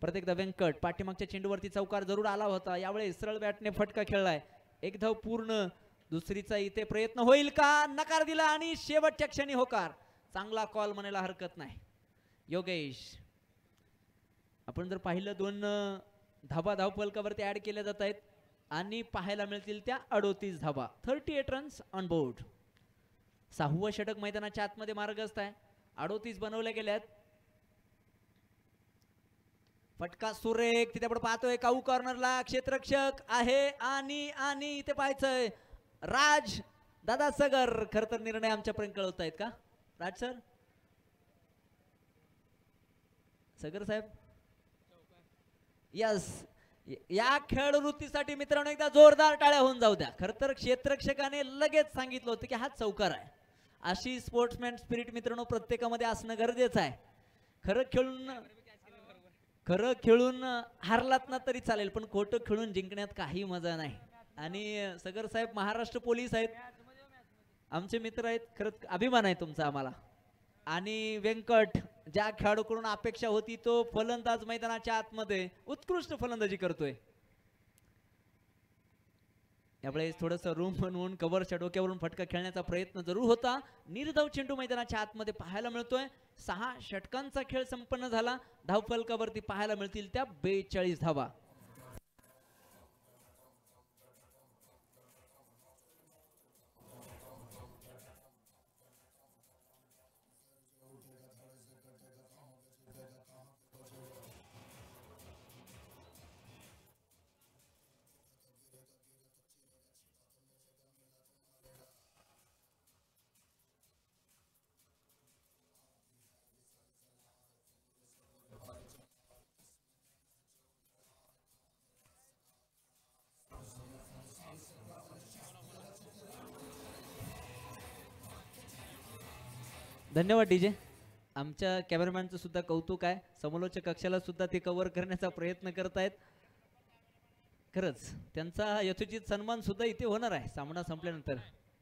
प्रत्येकदा व्यंकट पाठीमागच्या चेंडूवरती चौकार जरूर आला होता, यावेळेस सरळ बॅटने फटका खेळलाय. एक धाव पूर्ण. दुसरीचा इथे प्रयत्न होईल का, नकार दिला आणि शेवटच्या क्षणी होकार. चांगला कॉल म्हणायला हरकत नाही. योगेश, आपण जर पाहिलं 2 धावा धावफलकावरती ऍड केल्या जात आहेत आणि पाहायला मिळतील त्या 38 धावा. 38 रन्स ऑन बोर्ड. 6वं षटक मैदानाच्या आतमध्ये मार्गस्थ आहे. 38 बनवले गेल्यात. फटका सुरेख, तिथे आपण पाहतोय काऊ कॉर्नरला क्षेत्ररक्षक आहे आणि इथे पाहायचंय राज दादा सगर. खरं तर निर्णय आमच्यापर्यंत कळवत आहेत का राज सर, सगर साहेब? यस, या खेळवृत्तीसाठी मित्रांनो एकदा जोरदार टाळ्या होऊन जाऊ द्या. खरं तर क्षेत्ररक्षकाने लगेच सांगितलं होतं की हा चौकार आहे. अशी स्पोर्ट्समॅन स्पिरिट मित्रांनो प्रत्येकामध्ये असणं गरजेचं आहे. खरं खेळून हारलात ना तरी चालेल, पण खोटं खेळून जिंकण्यात काही मजा नाही. आणि सगर साहेब महाराष्ट्र पोलीस आहेत, आमचे मित्र आहेत, खरंच अभिमान आहे तुमचा आम्हाला. आणि व्यंकट ज्या खेळाडूकडून अपेक्षा होती तो फलंदाज मैदानाच्या आतमध्ये उत्कृष्ट फलंदाजी करतोय. यावेळेस थोडंसं रूम बनवून कव्हरच्या डोक्यावरून फटका खेळण्याचा प्रयत्न जरूर होता. निर्धाव चेंडू मैदानाच्या आतमध्ये पाहायला मिळतोय. 6 षटकांचा खेळ संपन्न झाला. धावफलकावरती पाहायला मिळतील त्या 42 धावा. धन्यवाद डीजे. आमच्या कॅमेरामॅनचं सुद्धा कौतुक आहे. समोरच्या कक्षाला सुद्धा ते कव्हर करण्याचा प्रयत्न करत आहेत. खरंच त्यांचा यथोचित सन्मान सुद्धा इथे होणार आहे सामना संपल्यानंतर.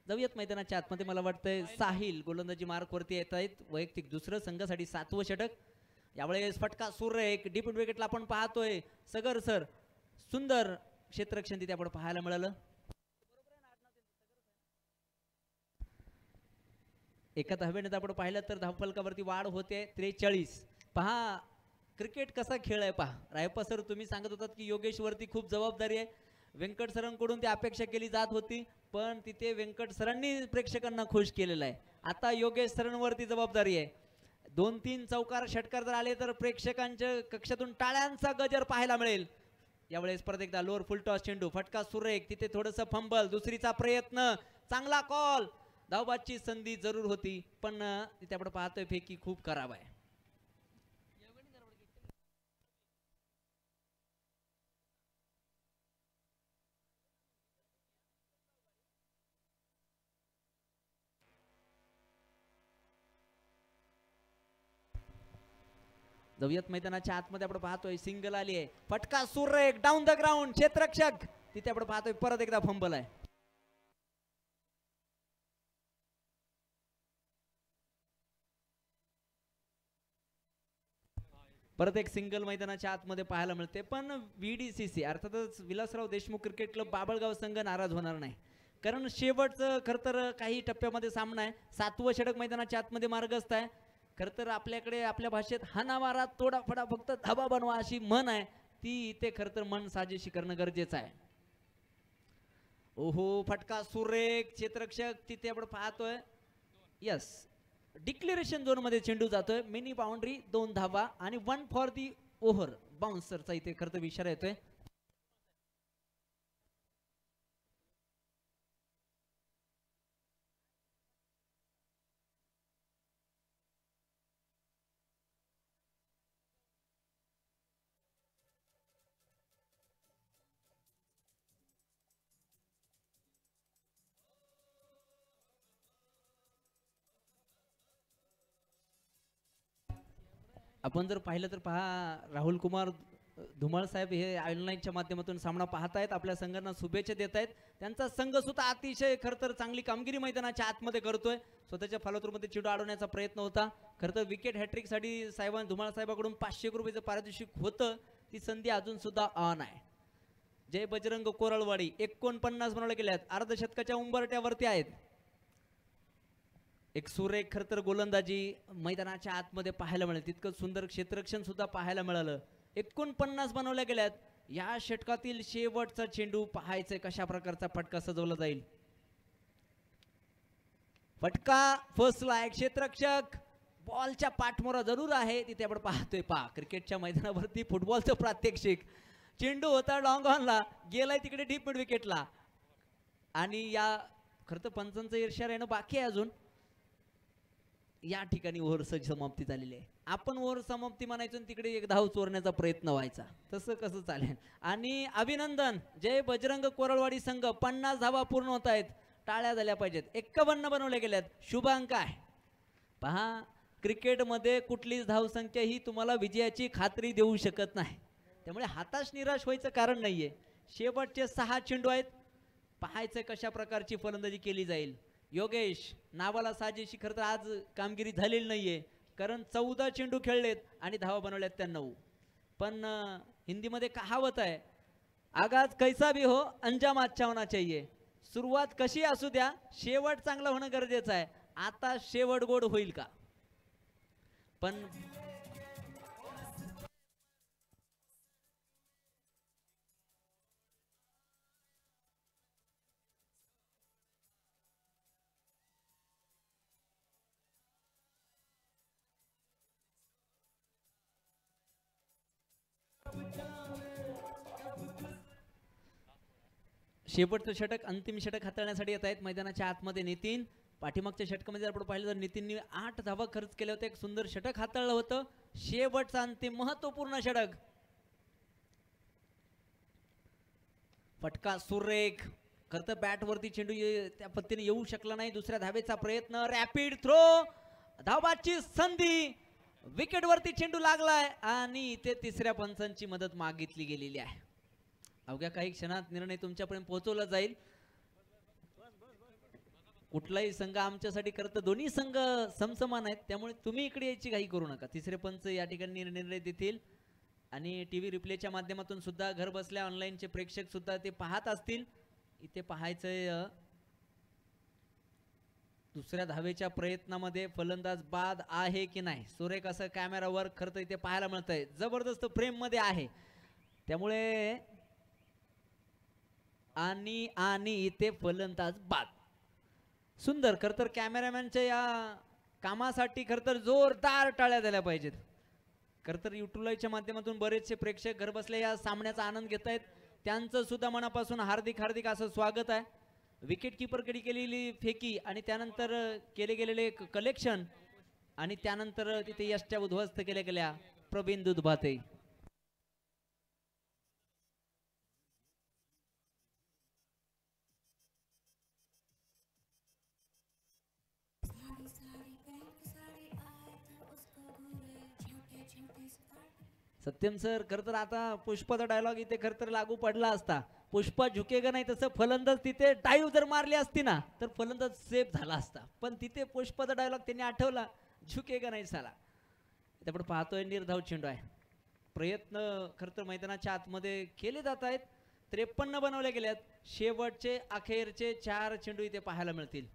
जाऊयात मैदानाच्या आतमध्ये. मला वाटतंय साहिल गोलंदाजी मार्क वरती येत आहेत. वैयक्तिक दुसरं संघासाठी 7वं षटक. यावेळेस फटका सूर्य एक डीप विकेटला आपण पाहतोय. सगर सर सुंदर क्षेत्ररक्षण तिथे आपण पाहायला मिळालं. एका धावेने आपण पाहिलं तर धावफलकावरती वाढ होते 43. पहा क्रिकेट कसा खेळ आहे पहा. रायप्पा सर तुम्ही सांगत होतात की योगेश वरती खूप जबाबदारी आहे. व्यंकट सरांकडून ती अपेक्षा केली जात होती पण तिथे व्यंकट सरांनी प्रेक्षकांना खुश केलेलं आहे. आता योगेश सरांवरती जबाबदारी आहे. 2-3 चौकार षटकार जर आले तर प्रेक्षकांच्या कक्षातून टाळ्यांचा गजर पाहायला मिळेल. यावेळेस परत एकदा लोअर फुल टॉस चेंडू फटका सुरेख. तिथे थोडंसं फंबल. दुसरीचा प्रयत्न चांगला कॉल. धावबादची संधी जरूर होती पण तिथे आपण पाहतोय फेकी खूप खराब आहे. जाऊयात मैदानाच्या आतमध्ये. आपण पाहतोय सिंगल आली आहे. फटका सुरेख डाऊन द ग्राउंड. क्षेत्ररक्षक तिथे आपण पाहतोय परत एकदा फंबल आहे. परत एक सिंगल मैदानाच्या आतमध्ये पाहायला मिळते पण VDCC अर्थातच विलासराव देशमुख क्रिकेट क्लब बाबळगाव संघ नाराज होणार नाही कारण शेवटचं खरं तर काही टप्प्यामध्ये सामना आहे. 7वं षटक मैदानाच्या आतमध्ये मार्गस्थ आहे. खरं तर आपल्याकडे आपल्या भाषेत हाना मारा तोडा फडा फक्त धाबा बनवा अशी म्हण आहे. ती इथे खरं तर मन साजेशी करणं गरजेचं आहे. ओहो फटका सुरेख. क्षेत्ररक्षक तिथे आपण पाहतोय. यस डिक्लेरेशन झोन मध्ये चेंडू जातोय. मिनी बाउंड्री 2 धावा आणि 1 फॉर दी ओव्हर. बाउन्सरचा इथे खरं तर इशारा येतोय. आपण जर पाहिलं तर पहा राहुल कुमार धुमाळ साहेब हे ऑनलाईनच्या माध्यमातून सामना पाहतायत. आपल्या संघांना शुभेच्छा देत आहेत. त्यांचा संघ सुद्धा अतिशय खरं तर चांगली कामगिरी मैदानाच्या आतमध्ये करतोय. स्वतःच्या फॉलोथ्रूमध्ये चेंडू अडवण्याचा प्रयत्न होता. खरं तर विकेट हॅट्रिकसाठी धुमाळ साहेबांकडून 500 रुपयाचं पारितोषिक होतं. ती संधी अजून सुद्धा ऑन आहे. जय बजरंग कोरळवाडी 49 बनवल्या गेल्यात. अर्धशतकाच्या उंबरट्यावरती आहेत. एक सुरेख खरं तर गोलंदाजी मैदानाच्या आतमध्ये पाहायला मिळेल. तितकं सुंदर क्षेत्ररक्षण सुद्धा पाहायला मिळालं. 49 बनवल्या गेल्यात. या षटकातील शेवटचा चेंडू पाहायचंय कशा प्रकारचा फटका सजवला जाईल. फटका फसलाय. क्षेत्ररक्षक बॉलच्या पाठमोरा जरूर आहे. तिथे आपण पाहतोय पहा क्रिकेटच्या मैदानावरती फुटबॉलचं प्रात्यक्षिक. चेंडू होता लॉंग ऑनला गेलाय तिकडे डीप मिड विकेटला आणि या खरं तर पंचांचं इर्षा येणं बाकी आहे अजून. या ठिकाणी ओव्हर समाप्ती झालेली आहे. आपण ओव्हर समाप्ती म्हणायचो तिकडे एक धाव चोरण्याचा प्रयत्न व्हायचा. तसं कसं चालेल. आणि अभिनंदन जय बजरंग कोरळवाडी संघ 50 धावा पूर्ण होत आहेत. टाळ्या झाल्या पाहिजेत. 51 बनवल्या गेल्यात. शुभांक आहे. पहा क्रिकेटमध्ये कुठलीच धावसंख्या ही तुम्हाला विजयाची खात्री देऊ शकत नाही. त्यामुळे हताश निराश व्हायचं कारण नाहीये. शेवटचे 6 चेंडू आहेत. पाहायचं कशा प्रकारची फलंदाजी केली जाईल. योगेश नावाला साजेशी खरं तर आज कामगिरी झालेली नाहीये कारण 14 चेंडू खेळलेत आणि धावा बनवल्यात त्या 9. पण हिंदीमध्ये कहावत आहे आगाज कैसा भी हो अंजाम अच्छा होना चाहिए. सुरुवात कशी असू द्या, शेवट चांगला होणं गरजेचं आहे. आता शेवट गोड होईल का? पण शेवटचं षटक, अंतिम षटक हाताळण्यासाठी येत आहेत मैदानाच्या आतमध्ये नितीन. पाठीमागच्या षटकामध्ये जर आपण पाहिलं तर नितीनने 8 धावा खर्च केले होते. एक सुंदर षटक हाताळलं होतं. शेवटचा अंतिम महत्वपूर्ण षटक. फटका सुरेख. खरं तर बॅट वरती चेंडू त्या पद्धतीने येऊ शकला नाही. दुसऱ्या धावेचा प्रयत्न, रॅपिड थ्रो, धावाची संधी, विकेट वरती चेंडू लागलाय आणि इथे तिसऱ्या पंचांची मदत मागितली गेलेली आहे. अवघ्या काही क्षणात निर्णय तुमच्यापर्यंत पोहोचवला जाईल. कुठलाही संघ आमच्यासाठी करत, दोन्ही संघ समसमान आहेत, त्यामुळे तुम्ही इकडे यायची घाई करू नका. तिसरे पंच या ठिकाणी निर्णय देतील आणि टीव्ही रिप्लेच्या माध्यमातून सुद्धा घर बसल्या ऑनलाईनचे प्रेक्षक सुद्धा ते पाहत असतील. इथे पाहायचंय दुसऱ्या धावेच्या प्रयत्नामध्ये फलंदाज बाद आहे की नाही. सुरेख असं कॅमेरावर खरं तर इथे पाहायला मिळतंय. जबरदस्त फ्रेम मध्ये आहे, त्यामुळे आणि इथे फलंदाज बाद. सुंदर. खरं तर कॅमेरामॅनच्या या कामासाठी खरं तर जोरदार टाळ्या झाल्या पाहिजेत. खरं तर युट्यूबच्या माध्यमातून बरेचसे प्रेक्षक घर बसल्या या सामन्याचा आनंद घेत आहेत. त्यांचं सुद्धा मनापासून हार्दिक हार्दिक असं स्वागत आहे. विकेट किपरकडे केलेली फेकी आणि त्यानंतर केले गेलेले कलेक्शन आणि त्यानंतर तिथे यष्ट्या उद्ध्वस्त केल्या गेल्या प्रवीण दुधभाते. सत्यम सर, खर तर आता पुष्पाचा डायलॉग इथे खर तर लागू पडला असता. पुष्पा झुकेगा नाही, तसं फलंदाज तिथे डाईव्ह जर मारली असती ना तर फलंदाज सेफ झाला असता. पण तिथे पुष्पाचा डायलॉग त्यांनी आठवला, झुकेगा नाही साला. आपण पाहतोय निर्धाव चेंडू आहे. प्रयत्न खर तर मैदानाच्या आतमध्ये केले जात आहेत. 53 बनवले गेलेत. शेवटचे अखेरचे 4 चेंडू इथे पाहायला मिळतील.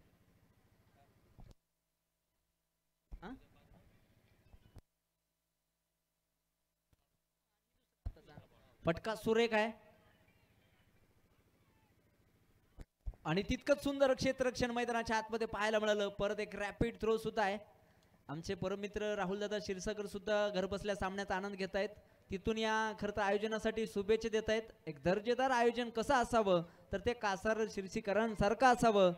फटका सुरेख आहे आणि तितकंच सुंदर क्षेत्ररक्षण मैदानाच्या आतमध्ये पाहायला मिळालं. परत एक रॅपिड थ्रो सुद्धा आहे. आमचे परममित्र राहुलदादा क्षीरसागर सुद्धा घर बसल्या सामन्याचा आनंद घेत आहेत. तिथून या खरं तर आयोजनासाठी शुभेच्छा देत आहेत. एक दर्जेदार आयोजन कसं असावं तर ते कासार शिरसीकरांसारखं असावं.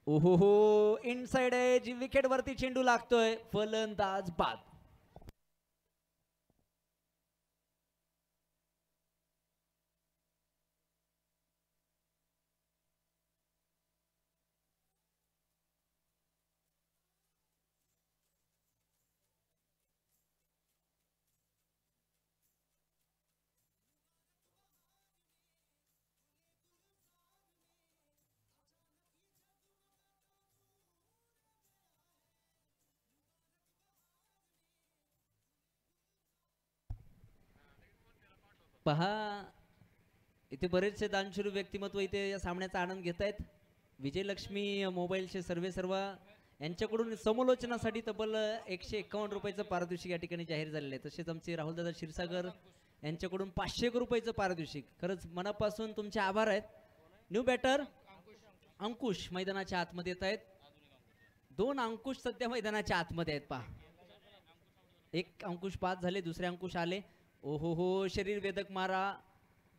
ओहो, इनसाइड एज, विकेट वरती चेंडू लागतोय. फलंदाज बाद. पहा, इथे बरेचसे दानशूर व्यक्तिमत्व इथे या सामन्याचा आनंद घेत आहेत. विजयलक्ष्मी मोबाईलचे सर्व यांच्याकडून समालोचनासाठी तब्बल 151 रुपयाचं पारितोषिक या ठिकाणी जाहीर झालेलं आहे. तसेच आमचे राहुलदादा क्षीरसागर यांच्याकडून 500 रुपयाचं पारितोषिक. खरंच मनापासून तुमचे आभार आहेत. न्यू बॅटर अंकुश मैदानाच्या आतमध्ये येत आहेत. 2 अंकुश सध्या मैदानाच्या आतमध्ये आहेत. पहा, एक अंकुश पास झाले, दुसरे अंकुश आले. ओहो हो, शरीर वेदक मारा,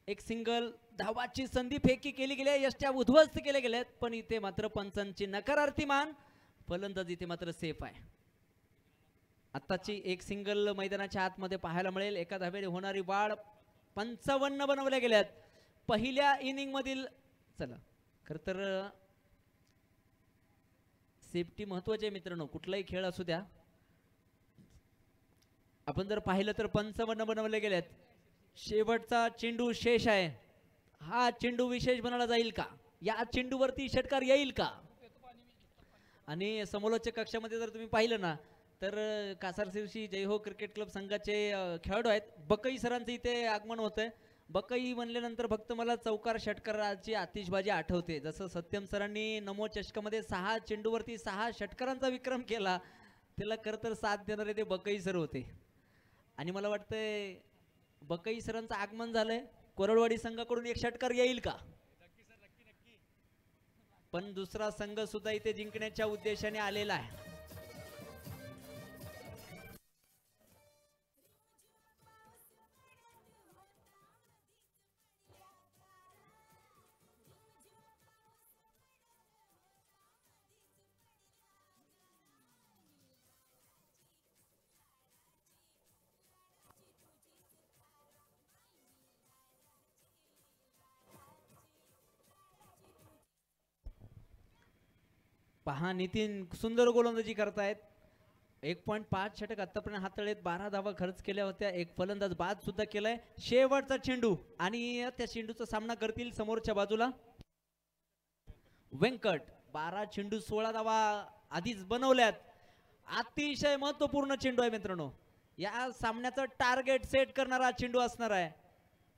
एक सिंगल, धावाची संधी फेकी केली गेली, यष्ट्या उद्ध्वस्त केल्या गेल्यात. पण इथे मात्र पंचांची नकारार्थी मान. फलंदाज इथे मात्र सेफ आहे. आताची एक सिंगल मैदानाच्या आतमध्ये पाहायला मिळेल. एका धावेने होणारी वाढ 55 बनवल्या गेल्यात पहिल्या इनिंग मधील. चला, खर तर सेफ्टी महत्वाची आहे मित्रांनो, कुठलाही खेळ असू द्या. आपण जर पाहिलं तर 55 बनवले गेलेत. शेवटचा चेंडू शेष आहे. हा चेंडू विशेष बनवला जाईल का? या चेंडूवरती षटकार येईल का? आणि समालोचक कक्षामध्ये जर तुम्ही पाहिलं ना तर कासारशिवशी जय हो क्रिकेट क्लब संघाचे खेळाडू आहेत. बकई सरांचं इथे आगमन होतंय. बकई म्हणल्यानंतर फक्त मला चौकार षटकाराची आतिषबाजी आठवते. जसं सत्यम सरांनी नमो चषकामध्ये 6 चेंडूवरती 6 षटकारांचा विक्रम केला, त्याला खरं तर साथ देणारे ते बकई सर होते. आणि मला वाटतंय बकई सरांचं आगमन झालंय. कोरडवाडी संघाकडून एक षटकार येईल का? पण दुसरा संघ सुद्धा इथे जिंकण्याच्या उद्देशाने आलेला आहे. पहा नितीन सुंदर गोलंदाजी करतायत. 1.5 षटक आतापर्यंत हाताळलेत, 12 धावा खर्च केल्या होत्या, एक फलंदाज बाद सुद्धा केलाय. शेवटचा चेंडू आणि त्या चेंडूचा सामना करतील समोरच्या बाजूला व्यंकट. 12 चेंडू 16 धावा आधीच बनवल्यात. अतिशय महत्वपूर्ण चेंडू आहे मित्रांनो. या सामन्याचं टार्गेट सेट करणारा चेंडू असणार आहे.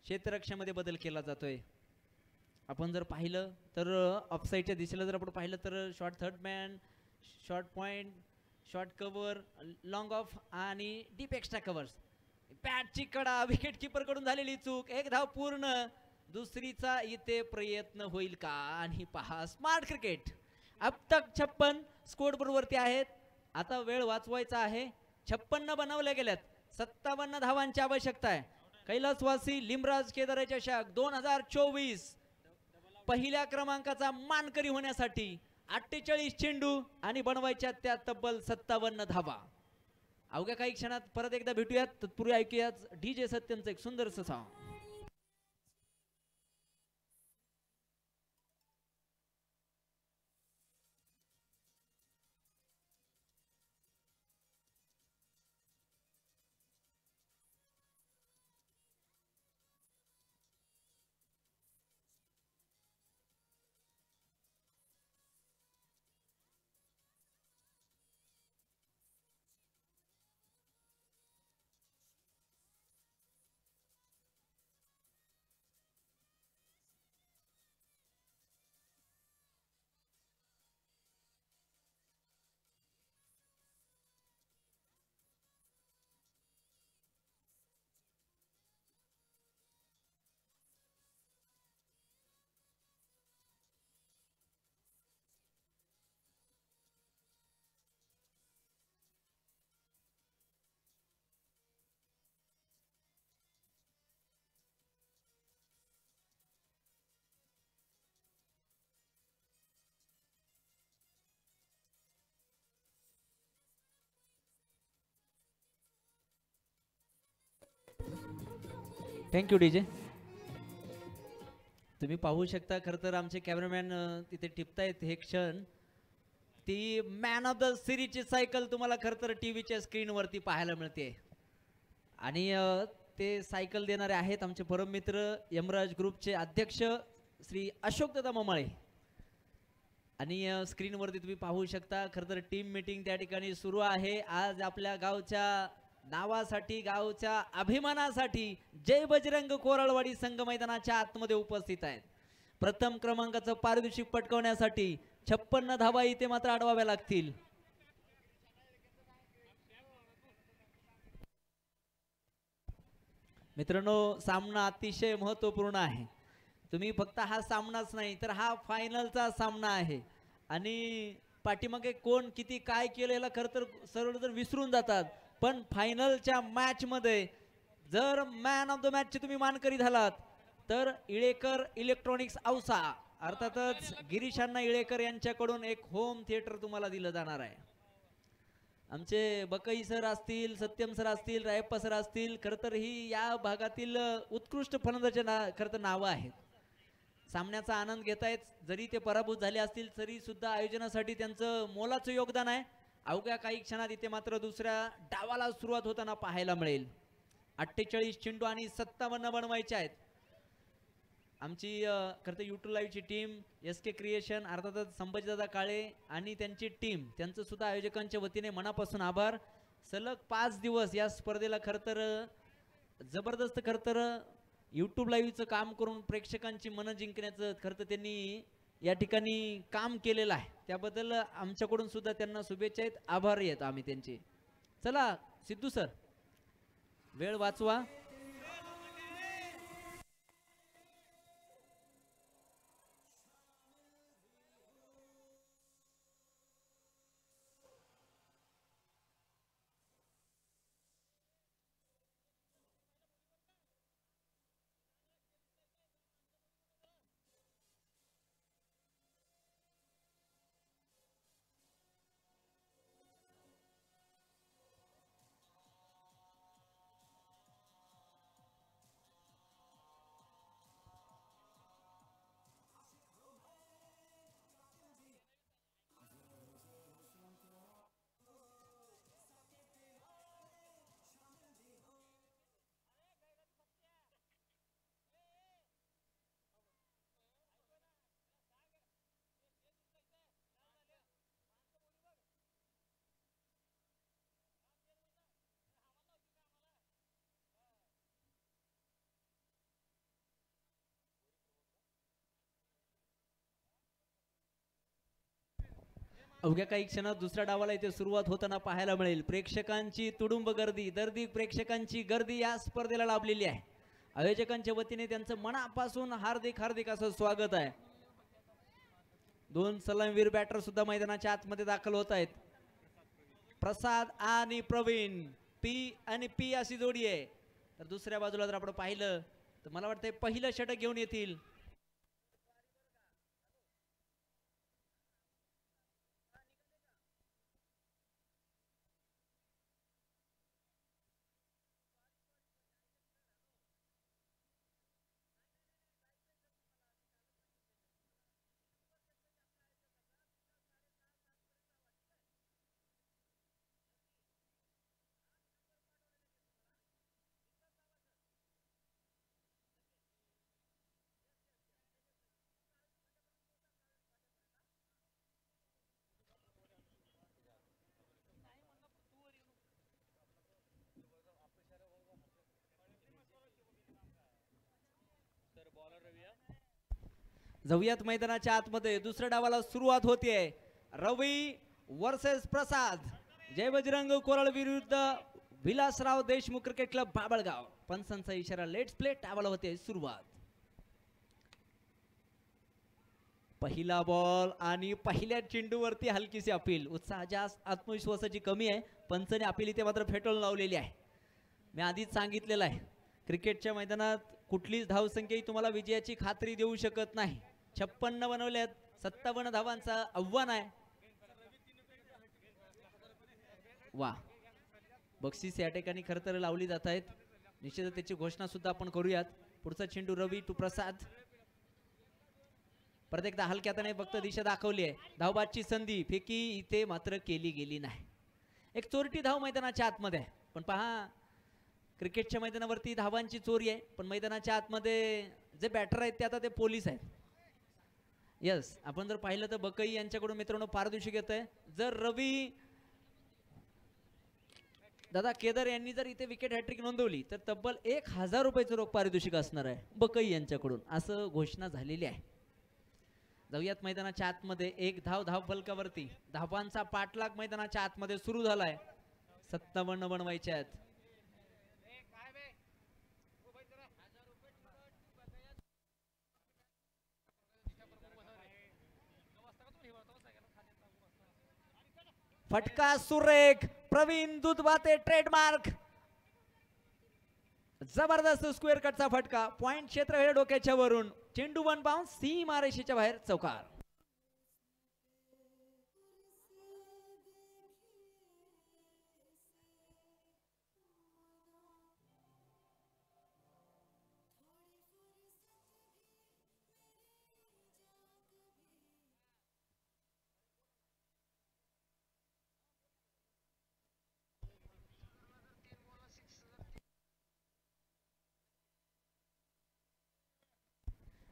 क्षेत्ररक्षणामध्ये बदल केला जातोय. आपण जर पाहिलं तर ऑफसाईडच्या दिशेला जर आपण पाहिलं तर short third man, short point, short cover, long of आणि डीप एक्स्ट्रा कव्हर्स. बॅटची कडा, विकेट कीपर कडून झालेली चूक, एक धाव पूर्ण. दुसरीचा इथे प्रयत्न होईल का? आणि पहा स्मार्ट क्रिकेट. अब तक 56 स्कोर बरोबरती आहेत. आता वेळ वाचवायचा आहे. 56 बनवल्या गेल्यात. 57 धावांची आवश्यकता आहे. कैलासवासी लिमराज केदारे चषक 2024 पहिल्या क्रमांकाचा मानकरी होण्यासाठी 48 चेंडू आणि बनवायच्या त्या तब्बल 57 धावा. अवघ्या काही क्षणात परत एकदा भेटूयात. तत्पूर्वी ऐकूयात डीजे सत्यमचं एक सुंदरसं सॉन्ग. Thank you DJ. तुम्ही पाहू शकता खरं तर आमचे कॅमेरामॅन तिथे टिपतायत हे क्षण. ती मॅन ऑफ द सिरीजची सायकल तुम्हाला खरं तर टीव्हीच्या स्क्रीनवरती पाहायला मिळते. आणि ते सायकल देणारे आहेत आमचे परम मित्र यमराज ग्रुपचे अध्यक्ष श्री अशोकदादा ममाळे. आणि स्क्रीनवरती तुम्ही पाहू शकता खरं तर टीम मीटिंग त्या ठिकाणी सुरू आहे. आज आपल्या गावच्या नावासाठी, गावच्या अभिमानासाठी जय बजरंग कोराळवाडी संघ मैदानाच्या आतमध्ये उपस्थित आहेत. प्रथम क्रमांकाचं पारितोषिक पटकावण्यासाठी 56 धावा इथे मात्र अडवाव्या लागतील. मित्रांनो सामना अतिशय महत्वपूर्ण आहे. तुम्ही फक्त हा सामनाच नाही तर हा फायनलचा सामना आहे. आणि पाठीमागे कोण किती काय केलेलं खरं तर सर्व जर विसरून जातात. पण फायनलच्या मॅच मध्ये जर मॅन ऑफ द मॅच चे तुम्ही मानकरी झालात तर इळेकर इलेक्ट्रॉनिक्स औसा अर्थातच गिरीशांना इळेकर यांच्याकडून एक होम थिएटर तुम्हाला दिलं जाणार आहे. आमचे बकई सर असतील, सत्यम सर असतील, रायप्पा सर असतील, खरं तर ही या भागातील उत्कृष्ट फलंदाजांचे खरं तर नावं आहेत. सामन्याचा आनंद घेतायत. जरी ते पराभूत झाले असतील तरी सुद्धा आयोजनासाठी त्यांचं मोलाचं योगदान आहे. अवघ्या काही क्षणात इथे मात्र दुसऱ्या डावाला सुरुवात होताना पाहायला मिळेल. 48 चेंडू आणि 57 बनवायचे आहेत. आमची खरं तर यूट्यूब लाईव्हची टीम एस के क्रिएशन अर्थातच संभाजीदादा काळे आणि त्यांची टीम त्यांचं सुद्धा आयोजकांच्या वतीने मनापासून आभार. सलग 5 दिवस या स्पर्धेला खरं तर जबरदस्त खरं तर यूट्यूब लाईव्हचं काम करून प्रेक्षकांची मनं जिंकण्याचं खरं तर त्यांनी या ठिकाणी काम केलेलं आहे. त्याबद्दल आमच्याकडून सुद्धा त्यांना शुभेच्छा आहेत, आभारी आहेत आम्ही त्यांचे. चला सिद्धू सर वेळ वाचवा. अवघ्या काही क्षणात दुसऱ्या डावाला इथे सुरुवात होताना पाहायला मिळेल. प्रेक्षकांची तुडुंब गर्दी दर्दी प्रेक्षकांची गर्दी या स्पर्धेला लाभलेली आहे. आयोजकांच्या वतीने त्यांचं मनापासून हार्दिक हार्दिक असं स्वागत आहे. 2 सलामीवीर बॅटर सुद्धा मैदानाच्या आतमध्ये दाखल होत आहेत. प्रसाद आणि प्रवीण पी आणि पी अशी जोडी आहे. तर दुसऱ्या बाजूला जर आपण पाहिलं तर मला वाटतंय पहिलं षटक घेऊन येतील. जाऊयात मैदानाच्या आतमध्ये. दुसऱ्या डावाला सुरुवात होते. रवी वर्सेस प्रसाद. जय बजरंग कोराळ विरुद्ध विलासराव देशमुख क्रिकेट क्लब बाबळगाव. पंचांचा इशारा लेट्स प्ले. डावाला होते सुरुवात. पहिला बॉल आणि पहिल्या चेंडूवरती हलकीशी अपील. उत्साह जास्त आत्मविश्वासाची कमी आहे. पंचने अपील इथे मात्र फेटाळून लावलेली आहे. मी आधीच सांगितलेलं आहे क्रिकेटच्या मैदानात कुठलीच धावसंख्या तुम्हाला विजयाची खात्री देऊ शकत नाही. 56 बनवल्यात. 57 धावांचा आव्हान आहे. वा बक्षीस या ठिकाणी खरं तर लावली जात आहेत. निश्चितच त्याची घोषणा सुद्धा आपण करूयात. पुढचा चेंडू रवी टू प्रसाद. परत एकदा हलक्यात फक्त दिशा दाखवली आहे. धावबादची संधी फेकी इथे मात्र केली गेली नाही. एक चोरटी धाव मैदानाच्या आतमध्ये आहे. पण पहा क्रिकेटच्या मैदानावरती धावांची चोरी आहे पण मैदानाच्या आतमध्ये जे बॅटर आहेत ते आता ते पोलीस आहेत. यस आपण जर पाहिलं तर बकई यांच्याकडून मित्रांनो पारदर्शक येत आहे. जर रवी दादा केदार यांनी जर इथे विकेट हॅट्रिक नोंदवली तर तब्बल 1000 रुपयाचं रोख पारितोषिक असणार आहे बकई यांच्याकडून असं घोषणा झालेली आहे. जाऊयात मैदानाच्या आतमध्ये. एक धाव फलकावरती. धावांचा पाठलाग मैदानाच्या आतमध्ये सुरू झालाय. 57 बनवायचे आहेत. फटका सुरेख. प्रवीण दुधवाते ट्रेडमार्क. जबरदस्त स्क्वेअर कटचा फटका. पॉइंट क्षेत्र हे डोक्याच्या वरून. चेंडू 1 बाउंस. सीमारेषेच्या बाहेर चौकार.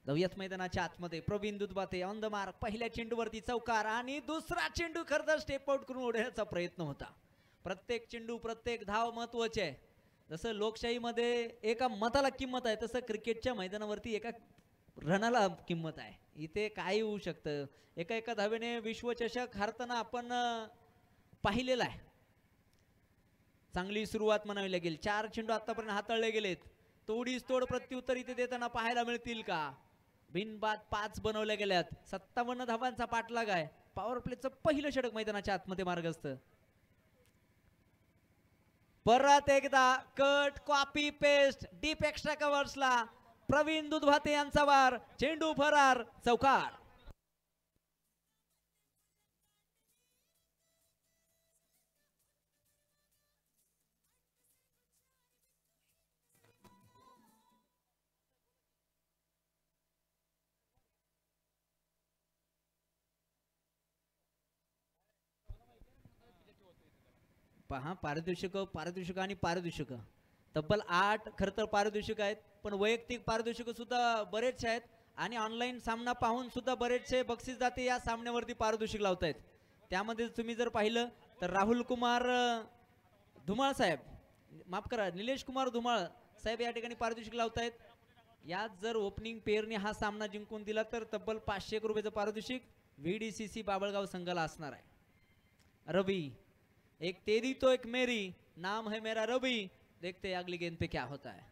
जाऊयात मैदानाच्या आतमध्ये. Praveen Dudhbate on the mark. पहिल्या चेंडूवरती चौकार आणि दुसरा चेंडू खरं तर स्टेप आउट करून ओढण्याचा प्रयत्न होता. प्रत्येक चेंडू प्रत्येक धाव महत्वाचे आहे. जसं लोकशाहीमध्ये एका मताला किंमत आहे तसं क्रिकेटच्या मैदानावरती एका रनाला किंमत आहे. इथे काय होऊ शकतं. एका एका धावेने विश्वचषक हारताना आपण पाहिलेला आहे. चांगली सुरुवात म्हणावी लागेल. 4 चेंडू आतापर्यंत हाताळले गेलेत. तोडीस तोड प्रत्युत्तर इथे देताना पाहायला मिळतील का. बिनबाद 5 बनवल्या गेल्यात. 57 धावांचा पाठलाग आहे. पॉवर प्लेचं पहिलं षटक मैदानाच्या आतमध्ये मार्गस्थ. परत एकदा cut copy paste deep extra कव्हर्सला प्रवीण दुधभाते यांचा वार. चेंडू फरार. चौकार. पहा पारितोषिक आणि पारितोषिक तब्बल 8 खरं तर पारितोषिक आहेत. पण वैयक्तिक पारितोषिक सुद्धा बरेचसे आहेत आणि ऑनलाईन सामना पाहून सुद्धा बरेचसे बक्षीस दाते या सामन्यावरती पारितोषिक लावतायत. त्यामध्ये तुम्ही जर पाहिलं तर राहुल कुमार धुमाळ साहेब, माफ करा, निलेश कुमार धुमाळ साहेब या ठिकाणी पारितोषिक लावतायत. यात जर ओपनिंग पेअरने हा सामना जिंकून दिला तर तब्बल 500 रुपयाचं पारितोषिक VDCC बाबळगाव संघाला असणार आहे. रवी, एक तेरी तो एक मेरी, नाम है मेरा रवि, देखते हैं अगली गेंद पे क्या होता है.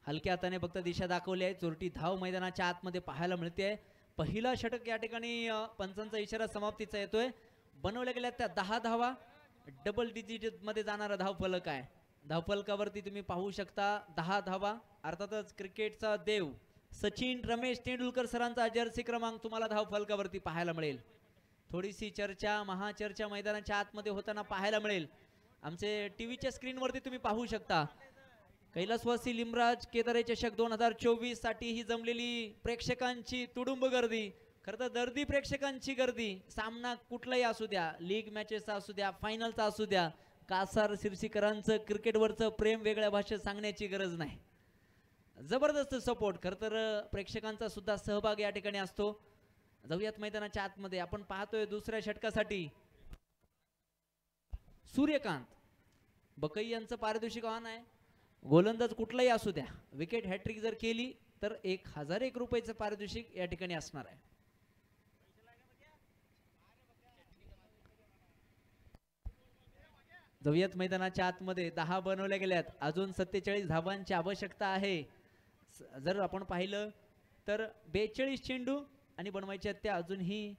हलक्या हाताने फक्त दिशा दाखवली आहे. चोरटी धाव मैदानाच्या आतमध्ये पाहायला मिळते. पहिला षटक या ठिकाणी पंचांचा इशारा समाप्तीचा येतोय. बनवल्या गेल्या त्या 10 धावा डबल डिजिट मध्ये जाणारा धावफलक आहे. धावफलकावरती तुम्ही पाहू शकता 10 धावा. अर्थातच क्रिकेटचा देव सचिन रमेश तेंडुलकर सरांचा जर्सी क्रमांक तुम्हाला धावफलकावरती पाहायला मिळेल. थोडीशी चर्चा महाचर्चा मैदानाच्या आतमध्ये होताना पाहायला मिळेल. आमचे टीव्हीच्या स्क्रीनवरती तुम्ही पाहू शकता कैलासवासी लिमराज केदारे चषक 2024 साठी ही जमलेली प्रेक्षकांची तुडुंब गर्दी. खरं तर दर्दी प्रेक्षकांची गर्दी. सामना कुठलाही असू द्या, लीग मॅचेसचा असू द्या, फायनलचा असू द्या, कासार सिरसीकरांचं क्रिकेटवरचं प्रेम वेगळ्या भाषेत सांगण्याची गरज नाही. जबरदस्त सपोर्ट. खरं तर प्रेक्षकांचा सुद्धा सहभाग या ठिकाणी असतो. जाऊयात मैदानाच्या आतमध्ये. आपण पाहतोय दुसऱ्या षटकासाठी सूर्यकांत बकई यांचं पारितोषिक ऑन आहे. गोलंदाज कुठलाही असू द्या, विकेट हॅट्रिक जर केली तर 1001 रुपयाचं पारितोषिक या ठिकाणी असणार आहे. जाऊयात मैदानाच्या आतमध्ये. 10 बनवल्या गेल्यात. अजून 47 धावांची आवश्यकता आहे. जर आपण पाहिलं तर 42 चेंडू आणि बनवायच्या त्या अजूनही.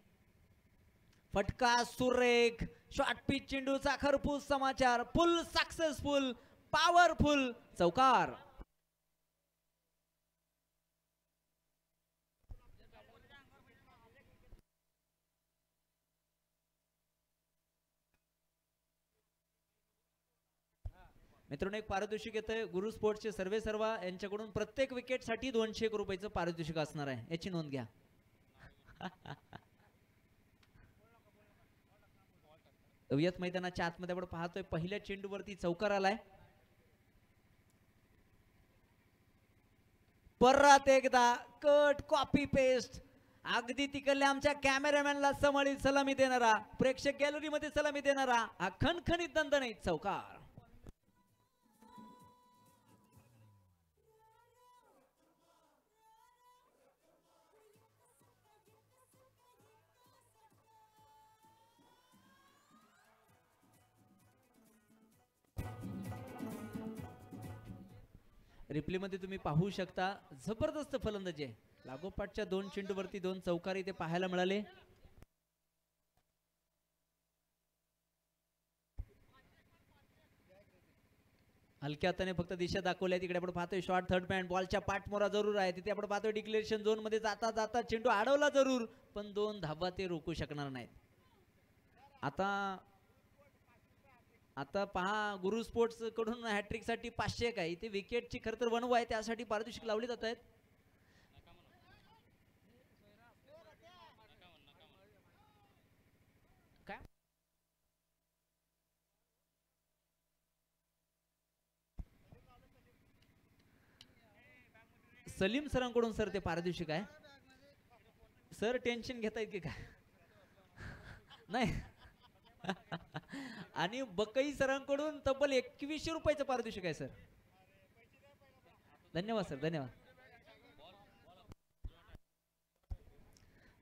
फटका सुरेख शॉर्ट पिच चेंडूचा खरपूस समाचार. फुल सक्सेसफुल पॉवरफुल चौकार. मित्रांनो, एक पारितोषिक येतंय गुरु स्पोर्ट्सचे सर्वेसर्वा यांच्याकडून. प्रत्येक विकेट साठी 201 रुपयाचं पारितोषिक असणार आहे, याची नोंद घ्या. जाऊयात मैदानाच्या आतमध्ये. आपण पाहतोय पहिल्या चेंडूवरती चौकार आलाय. परत एकदा कट कॉपी पेस्ट. अगदी तिकडल्या आमच्या कॅमेरामॅनला सलामी देणारा, प्रेक्षक गॅलरीमध्ये सलामी देणारा हा खणखणीत दणदणीत चौकार. रिप्ले मध्ये तुम्ही पाहू शकता जबरदस्त फलंदाजी आहे. लागोपाठच्या 2 चेंडूवरती 2 चौकार इथे पाहायला मिळाले. हलक्या हाताने फक्त दिशा दाखवल्या. तिकडे आपण पाहतोय शॉर्ट थर्ड मॅन. बॉलच्या पाठमोरा जरूर आहे. तिथे आपण पाहतोय डिक्लेरेशन झोन मध्ये जाता जाता चेंडू अडवला जरूर, पण 2 धावा ते रोखू शकणार नाहीत. आता पहा, गुरु स्पोर्ट्स कडून हॅट्रिक साठी 500 काय इथे विकेटची खरं तर वणवा आहे, त्यासाठी पारितोषिक लावली जात आहेत. काय सलीम सरांकडून सर ते पारितोषिक आहे. सर टेन्शन घेतायत की काय? नाही. आणि बकई सरांकडून तब्बल 2100 रुपयाचं पारितोषिक आहे सर. धन्यवाद सर, धन्यवाद.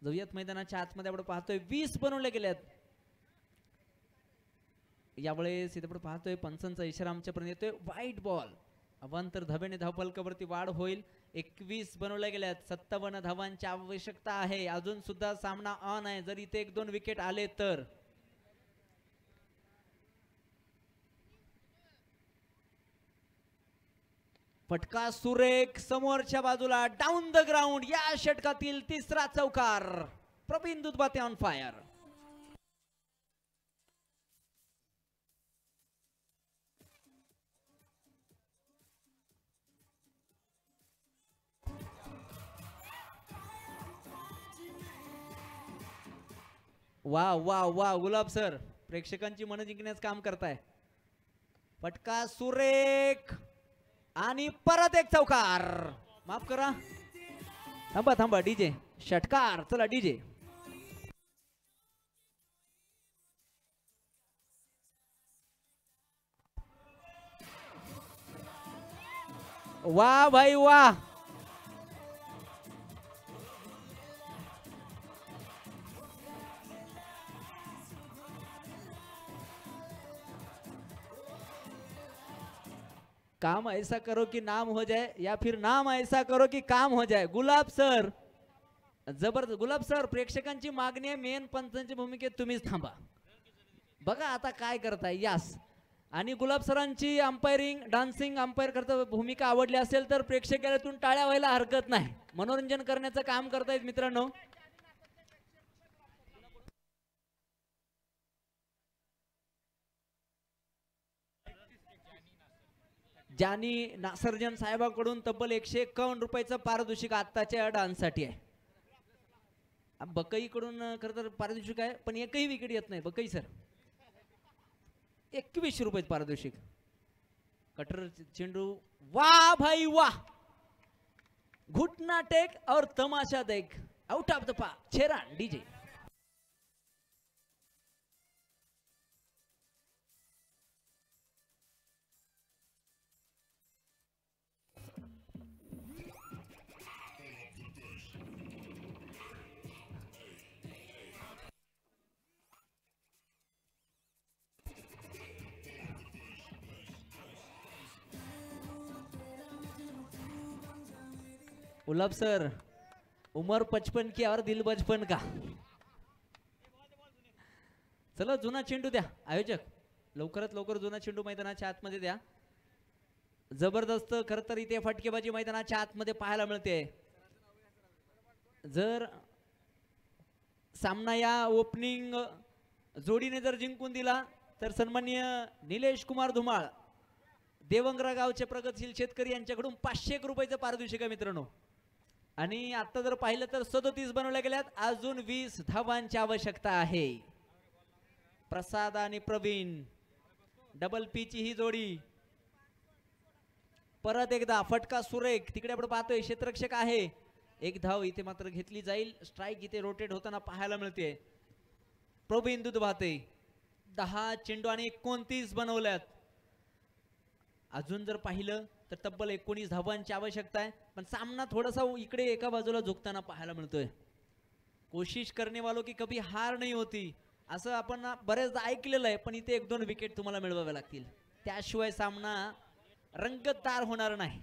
जाऊयात मैदानाच्या आतमध्ये. आपण पाहतोय 20 बनवले गेल्यात यावेळेस. इथे आपण पाहतोय पंचांचा इशारा आमच्यापर्यंत येतोय. वाईट बॉल. अवांतर धाब्याने धावफलकावरती वाढ होईल. 21 बनवल्या गेल्यात. 57 धावांची आवश्यकता आहे. अजून सुद्धा सामना ऑन आहे. जर इथे 1-2 विकेट आले तर फटका सुरेख समोरच्या बाजूला डाऊन द ग्राउंड. या षटकातील तिसरा चौकार. Praveen Dudhbate on fire. वा वा वा गुलाब सर प्रेक्षकांची मन जिंकण्याचं काम करताय. फटका सुरेख आणि परत एक चौकार. माफ करा, थांबा थांबा डीजे. षटकार. चला डीजे. वाह भाई वाह. काम ऐसा करो कि नाम हो जाए या फिर नाम ऐसा करो कि काम हो जाए. गुलाब सर जबरदस्त. गुलाब सर प्रेक्षकांची मागणी आहे मेन पंचांची भूमिकेत तुम्हीच थांबा. बघा आता काय करताय. यास. आणि गुलाब सरांची अंपायरिंग डान्सिंग अंपायर करता भूमिका आवडली असेल तर प्रेक्षकातून टाळ्या व्हायला हरकत नाही. मनोरंजन करण्याचं काम करतायत मित्रांनो. ज्यांनी नासर्जन साहेबांकडून तब्बल 151 रुपयाचं पारितोषिक आत्ताच्या डान्ससाठी आहे. बकईकडून खरं तर पारितोषिक आहे पण एकही विकेट येत नाही. बकई सर 2100 रुपयाचं पारितोषिक. कटर चेंडू. वाह भाई वाह. घुटना टेक और तमाशा देख. Out of the park. 6 run DJ. Gulab sir उमर 55 की और दिल बचपन का. चला जुना चेंडू द्या आयोजक. लवकरात लवकर जुना चेंडू मैदानाच्या आतमध्ये द्या. जबरदस्त खर तर इथे फटकेबाजी मैदानाच्या आतमध्ये पाहायला मिळते. जर सामना या ओपनिंग जोडीने जर जिंकून दिला तर सन्माननीय निलेश कुमार धुमाळ देवंगरा गावचे प्रगतशील शेतकरी यांच्याकडून 500 रुपयाचं पारितोषिक आहे मित्रांनो. आणि आता जर पाहिलं तर 37 बनवल्या गेल्यात. अजून 20 धावांची आवश्यकता आहे. प्रसाद आणि प्रवीण डबल पी ची ही जोडी. परत एकदा फटका सुरेख. तिकडे आपण पाहतोय क्षेत्ररक्षक आहे. एक धाव इथे मात्र घेतली जाईल. स्ट्राइक इथे रोटेट होताना पाहायला मिळते. प्रवीण दुधबाते 10 चेंडू आणि 29 बनवल्यात. अजून जर पाहिलं तर तब्बल 19 धावांची आवश्यकता आहे. पण सामना थोडासा इकडे एका बाजूला झुकताना पाहायला मिळतोय. कोशिश करने वालों की कभी हार नहीं होती असं आपण बरेचदा ऐकलेलं आहे. पण इथे 1-2 विकेट तुम्हाला मिळवावे लागतील. त्याशिवाय सामना रंगतदार होणार नाही.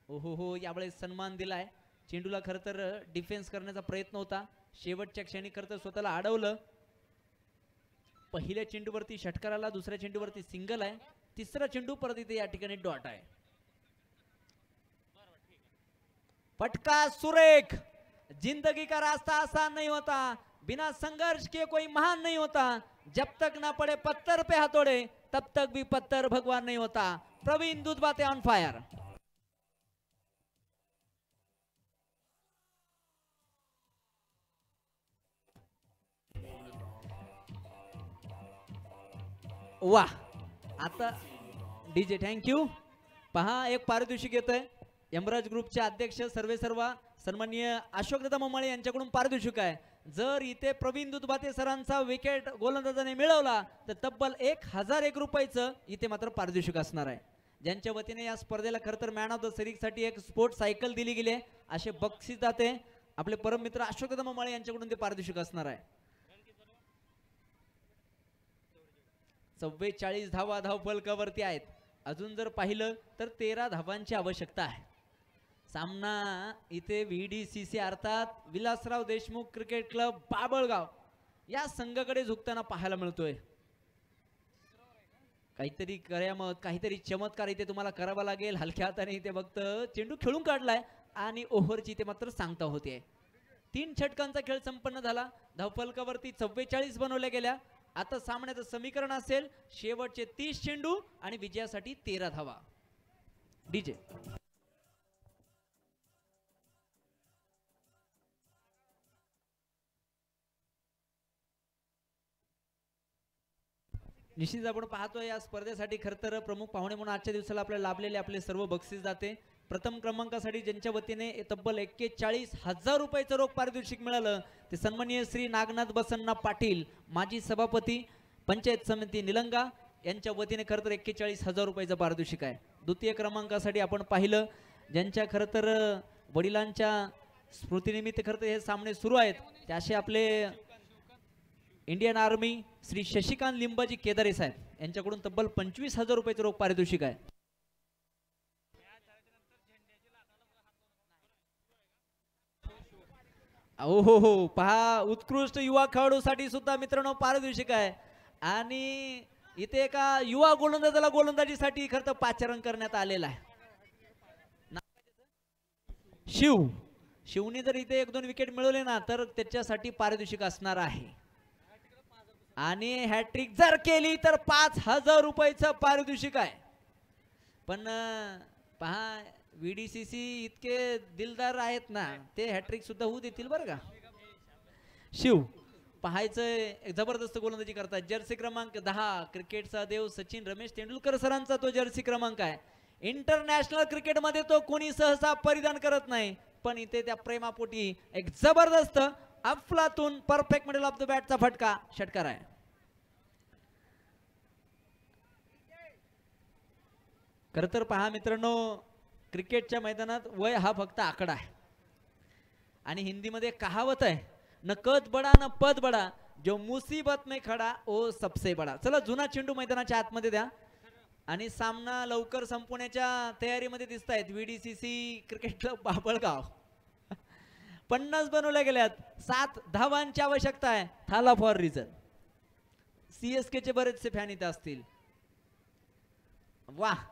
ओहो हो यावेळेस सन्मान दिलाय. चेंडूला खरं तर डिफेन्स करण्याचा प्रयत्न होता. शेवटच्या क्षणी खरं तर स्वतःला अडवलं. पहिल्या चेंडूवरती षटकाराला, दुसऱ्या चेंडूवरती सिंगल आहे. तिसरा चेंडू परत इथे या ठिकाणी डॉट आहे. फटका सुरेख. जिंदगी का रास्ता आसान नहीं होता. बिना संघर्ष के कोई महान नहीं होता. जब तक ना पड़े पत्थर पे हथौड़े तब तक भी पत्थर भगवान नहीं होता. Praveen Dudhbate on fire. वाह. आता डीजे थँक्यू. पहा एक पारितोषिक येतंय. यमराज ग्रुपचे अध्यक्ष सर्वेसर्वा सन्माननीय अशोकदादा मोमाळे यांच्याकडून पारितोषिक आहे. जर इथे प्रवीण दुधबाते सरांचा विकेट गोलंदाजाने मिळवला तर तब्बल 1001 रुपयाचं इथे मात्र पारितोषिक असणार आहे. ज्यांच्या वतीने या स्पर्धेला खरं तर मॅन ऑफ द सिरीज साठी एक स्पोर्ट्स सायकल दिली गेली आहे, असे बक्षीस दाते आपले परम मित्र अशोकदादा मोमाळे यांच्याकडून ते पारितोषिक असणार आहे. 44 धावा धावफलकावरती आहेत. अजून जर पाहिलं तर 13 धावांची आवश्यकता आहे. सामना इथे VDCC अर्थात विलासराव देशमुख क्रिकेट क्लब बाबळगाव या संघाकडे झुकताना पाहायला मिळतोय. काहीतरी करामत काहीतरी चमत्कार इथे तुम्हाला करावा लागेल. हलक्या हाताने इथे फक्त चेंडू खेळून काढलाय आणि ओव्हरची इथे मात्र सांगता होते. 3 षटकांचा खेळ संपन्न झाला. धावफलकावरती 44 बनवल्या गेल्या. आता सामन्याचं समीकरण असेल शेवटचे 30 चेंडू आणि विजयासाठी 13 धावा. डीजे निश्चित आपण पाहतोय या स्पर्धेसाठी खरं तर प्रमुख पाहुणे म्हणून आजच्या दिवसाला आपल्याला लाभलेले आपले सर्व बक्षीस जाते. प्रथम क्रमांकासाठी ज्यांच्या वतीने तब्बल 41,000 रुपयाचं रोख पारितोषिक मिळालं ते सन्माननीय श्री नागनाथ बसन्ना पाटील माजी सभापती पंचायत समिती निलंगा यांच्या वतीने खरं तर 41,000 रुपयाचं पारितोषिक आहे. द्वितीय क्रमांकासाठी आपण पाहिलं ज्यांच्या खरं तर वडिलांच्या स्मृतीनिमित्त खरं तर हे सामने सुरू आहेत ते असे आपले इंडियन आर्मी श्री शशिकांत लिंबाजी केदारे साहेब यांच्याकडून तब्बल 25,000 रुपयाचं रोख पारितोषिक आहे. हो पहा उत्कृष्ट युवा खेळाडूसाठी सुद्धा मित्रांनो पारितोषिक आहे. आणि इथे एका युवा गोलंदाजाला गोलंदाजीसाठी खरं तर पाचारण करण्यात आलेला आहे. शिवने जर इथे 1-2 विकेट मिळवले ना तर त्याच्यासाठी पारितोषिक असणार आहे. आणि हॅट्रिक जर केली तर 5,000 रुपयाचं पारितोषिक आहे. पण पहा VDCC इतके दिलदार आहेत ना ते हॅट्रिक सुद्धा होऊ देतील बरं का. शिव पाहायचं जबरदस्त गोलंदाजी करतात. जर्सी क्रमांक 10 क्रिकेटचा देव सचिन रमेश तेंडुलकर सरांचा तो जर्सी क्रमांक आहे. इंटरनॅशनल क्रिकेट मध्ये तो कोणी सहसा परिधान करत नाही पण इथे त्या प्रेमापोटी एक जबरदस्त अफलातून परफेक्ट मिडल ऑफ द बॅटचा फटका षटकार आहे. खरं तर पहा मित्रांनो क्रिकेटच्या मैदानात वय हा फक्त आकडा आहे. आणि हिंदीमध्ये कहावत आहे न कद बडा न पद बडा जो मुसीबत में खडा ओ सबसे बडा. चला जुना चेंडू मैदानाच्या आतमध्ये द्या. आणि सामना लवकर संपवण्याच्या तयारीमध्ये दिसत आहेत VDCC क्रिकेट क्लब बाबळगाव. 50 बनवल्या गेल्यात. 7 धावांची आवश्यकता आहे. थाला फॉर रिझन. CSK चे बरेचसे फॅन इथे असतील. वाह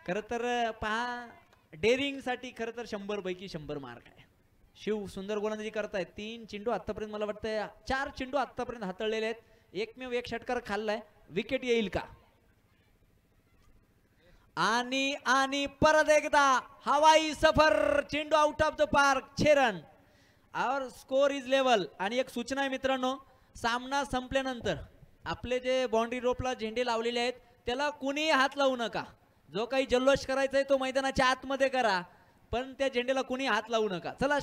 खरं तर पहा डेअरिंग साठी खरं तर 100 पैकी 100 मार्क आहे. शिव सुंदर गोलंदाजी करतायत. 3 चेंडू आतापर्यंत मला वाटतं 4 चेंडू आतापर्यंत हाताळलेले आहेत. एकमेव एक षटकार खाल्लाय. विकेट येईल का. आणि परत एकदा हवाई सफर चेंडू out of the park 6 run और स्कोर इज लेवल. आणि एक सूचना आहे मित्रांनो सामना संपल्यानंतर आपले जे बाउंड्री रोपला झेंडे लावलेले आहेत त्याला कुणीही हात लावू नका. जो काही जल्लोष करायचा आहे तो मैदानाच्या आतमध्ये करा पण त्या झेंडेला कुणी हात लावू नका. चला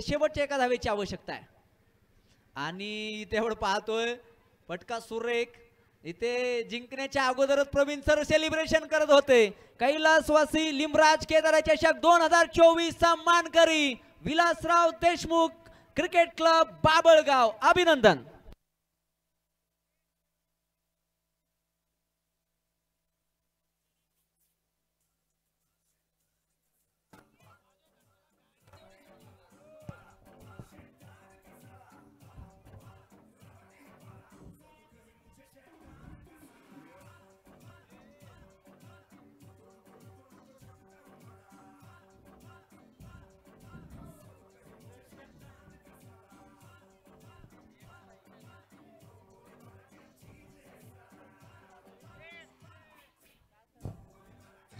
शेवटच्या एका धावेची आवश्यकता आहे. आणि तेवढं पाहतोय फटका सुरेख. इथे जिंकण्याच्या अगोदरच प्रवीण सर सेलिब्रेशन करत होते. कैलासवासी लिमराज केदार चषक 2024 चा मानकरी विलासराव देशमुख क्रिकेट क्लब बाबळगाव. अभिनंदन.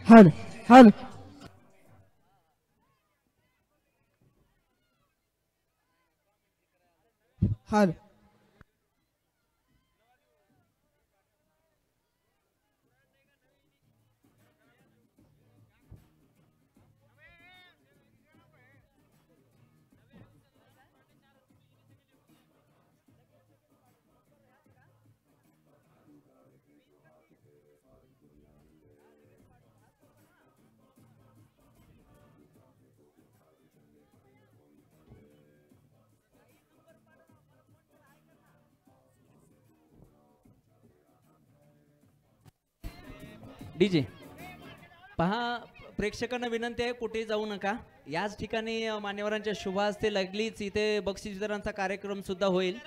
हल हल हल डीजे पहा, प्रेक्षकांना विनंती आहे कुठे जाऊ नका. याच ठिकाणी मान्यवरांच्या शुभ हस्ते लागलीच इथे बक्षीस वितरणाचा कार्यक्रम सुद्धा होईल,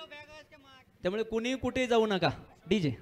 त्यामुळे कुणी कुठे जाऊ नका. डीजे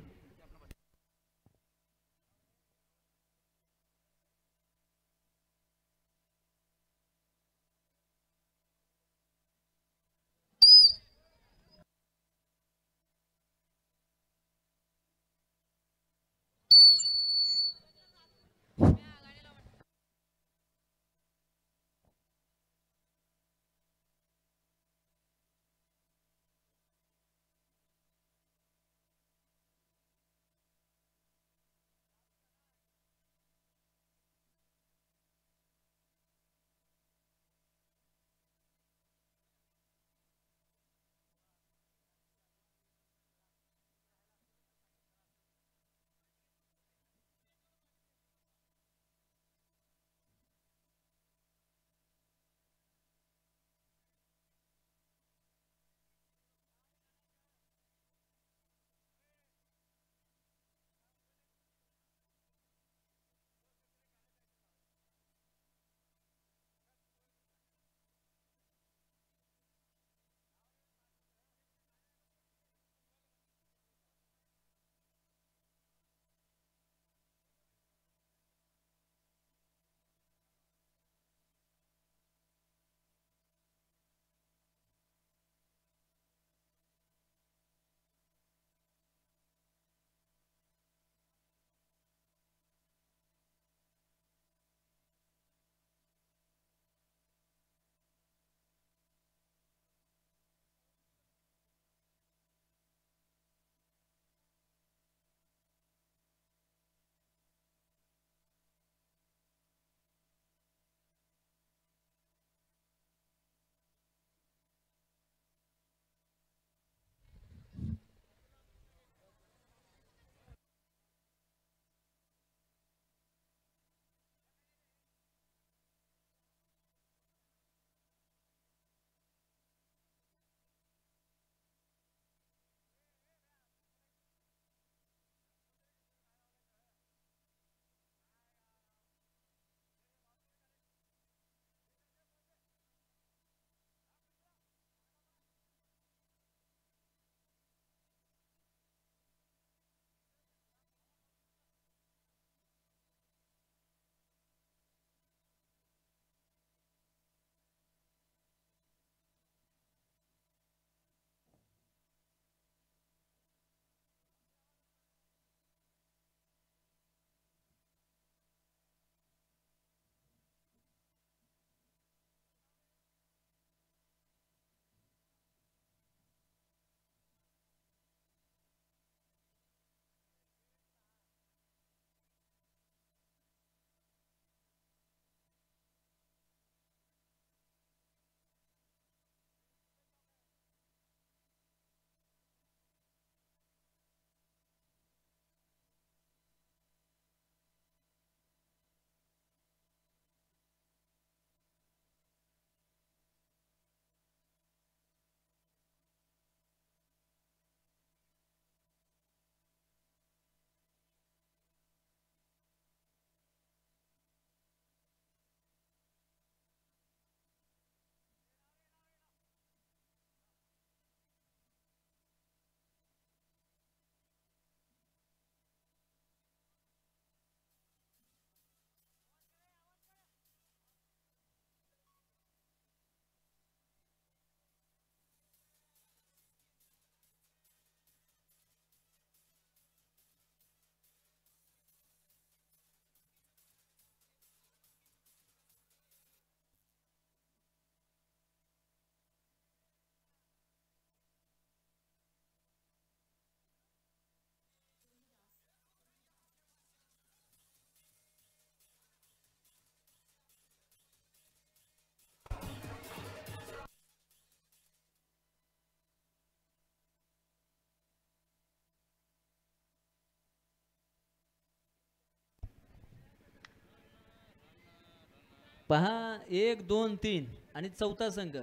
पहा, 1 2 3 आणि चौथा संघ,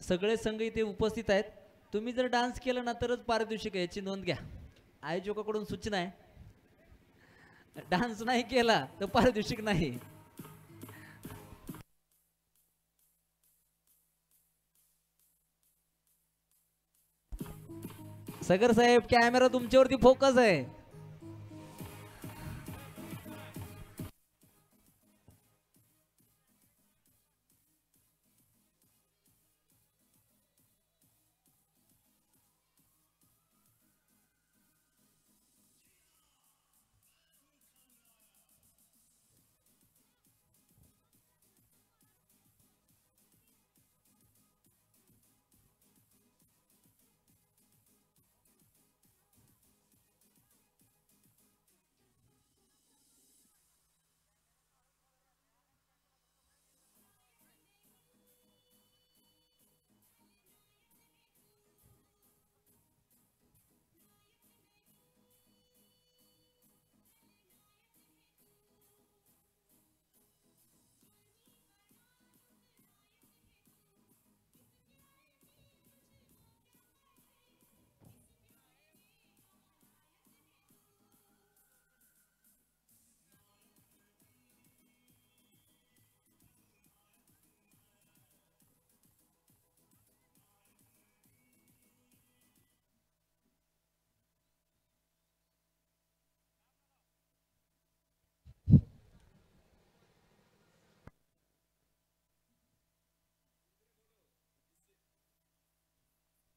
सगळे संघ इथे उपस्थित आहेत. तुम्ही जर डान्स केला ना तरच पारितोषिक आहे, याची नोंद घ्या. आयोजकाकडून सूचना आहे. डान्स नाही केला तर पारितोषिक नाही. सगर साहेब कॅमेरा तुमच्यावरती फोकस आहे.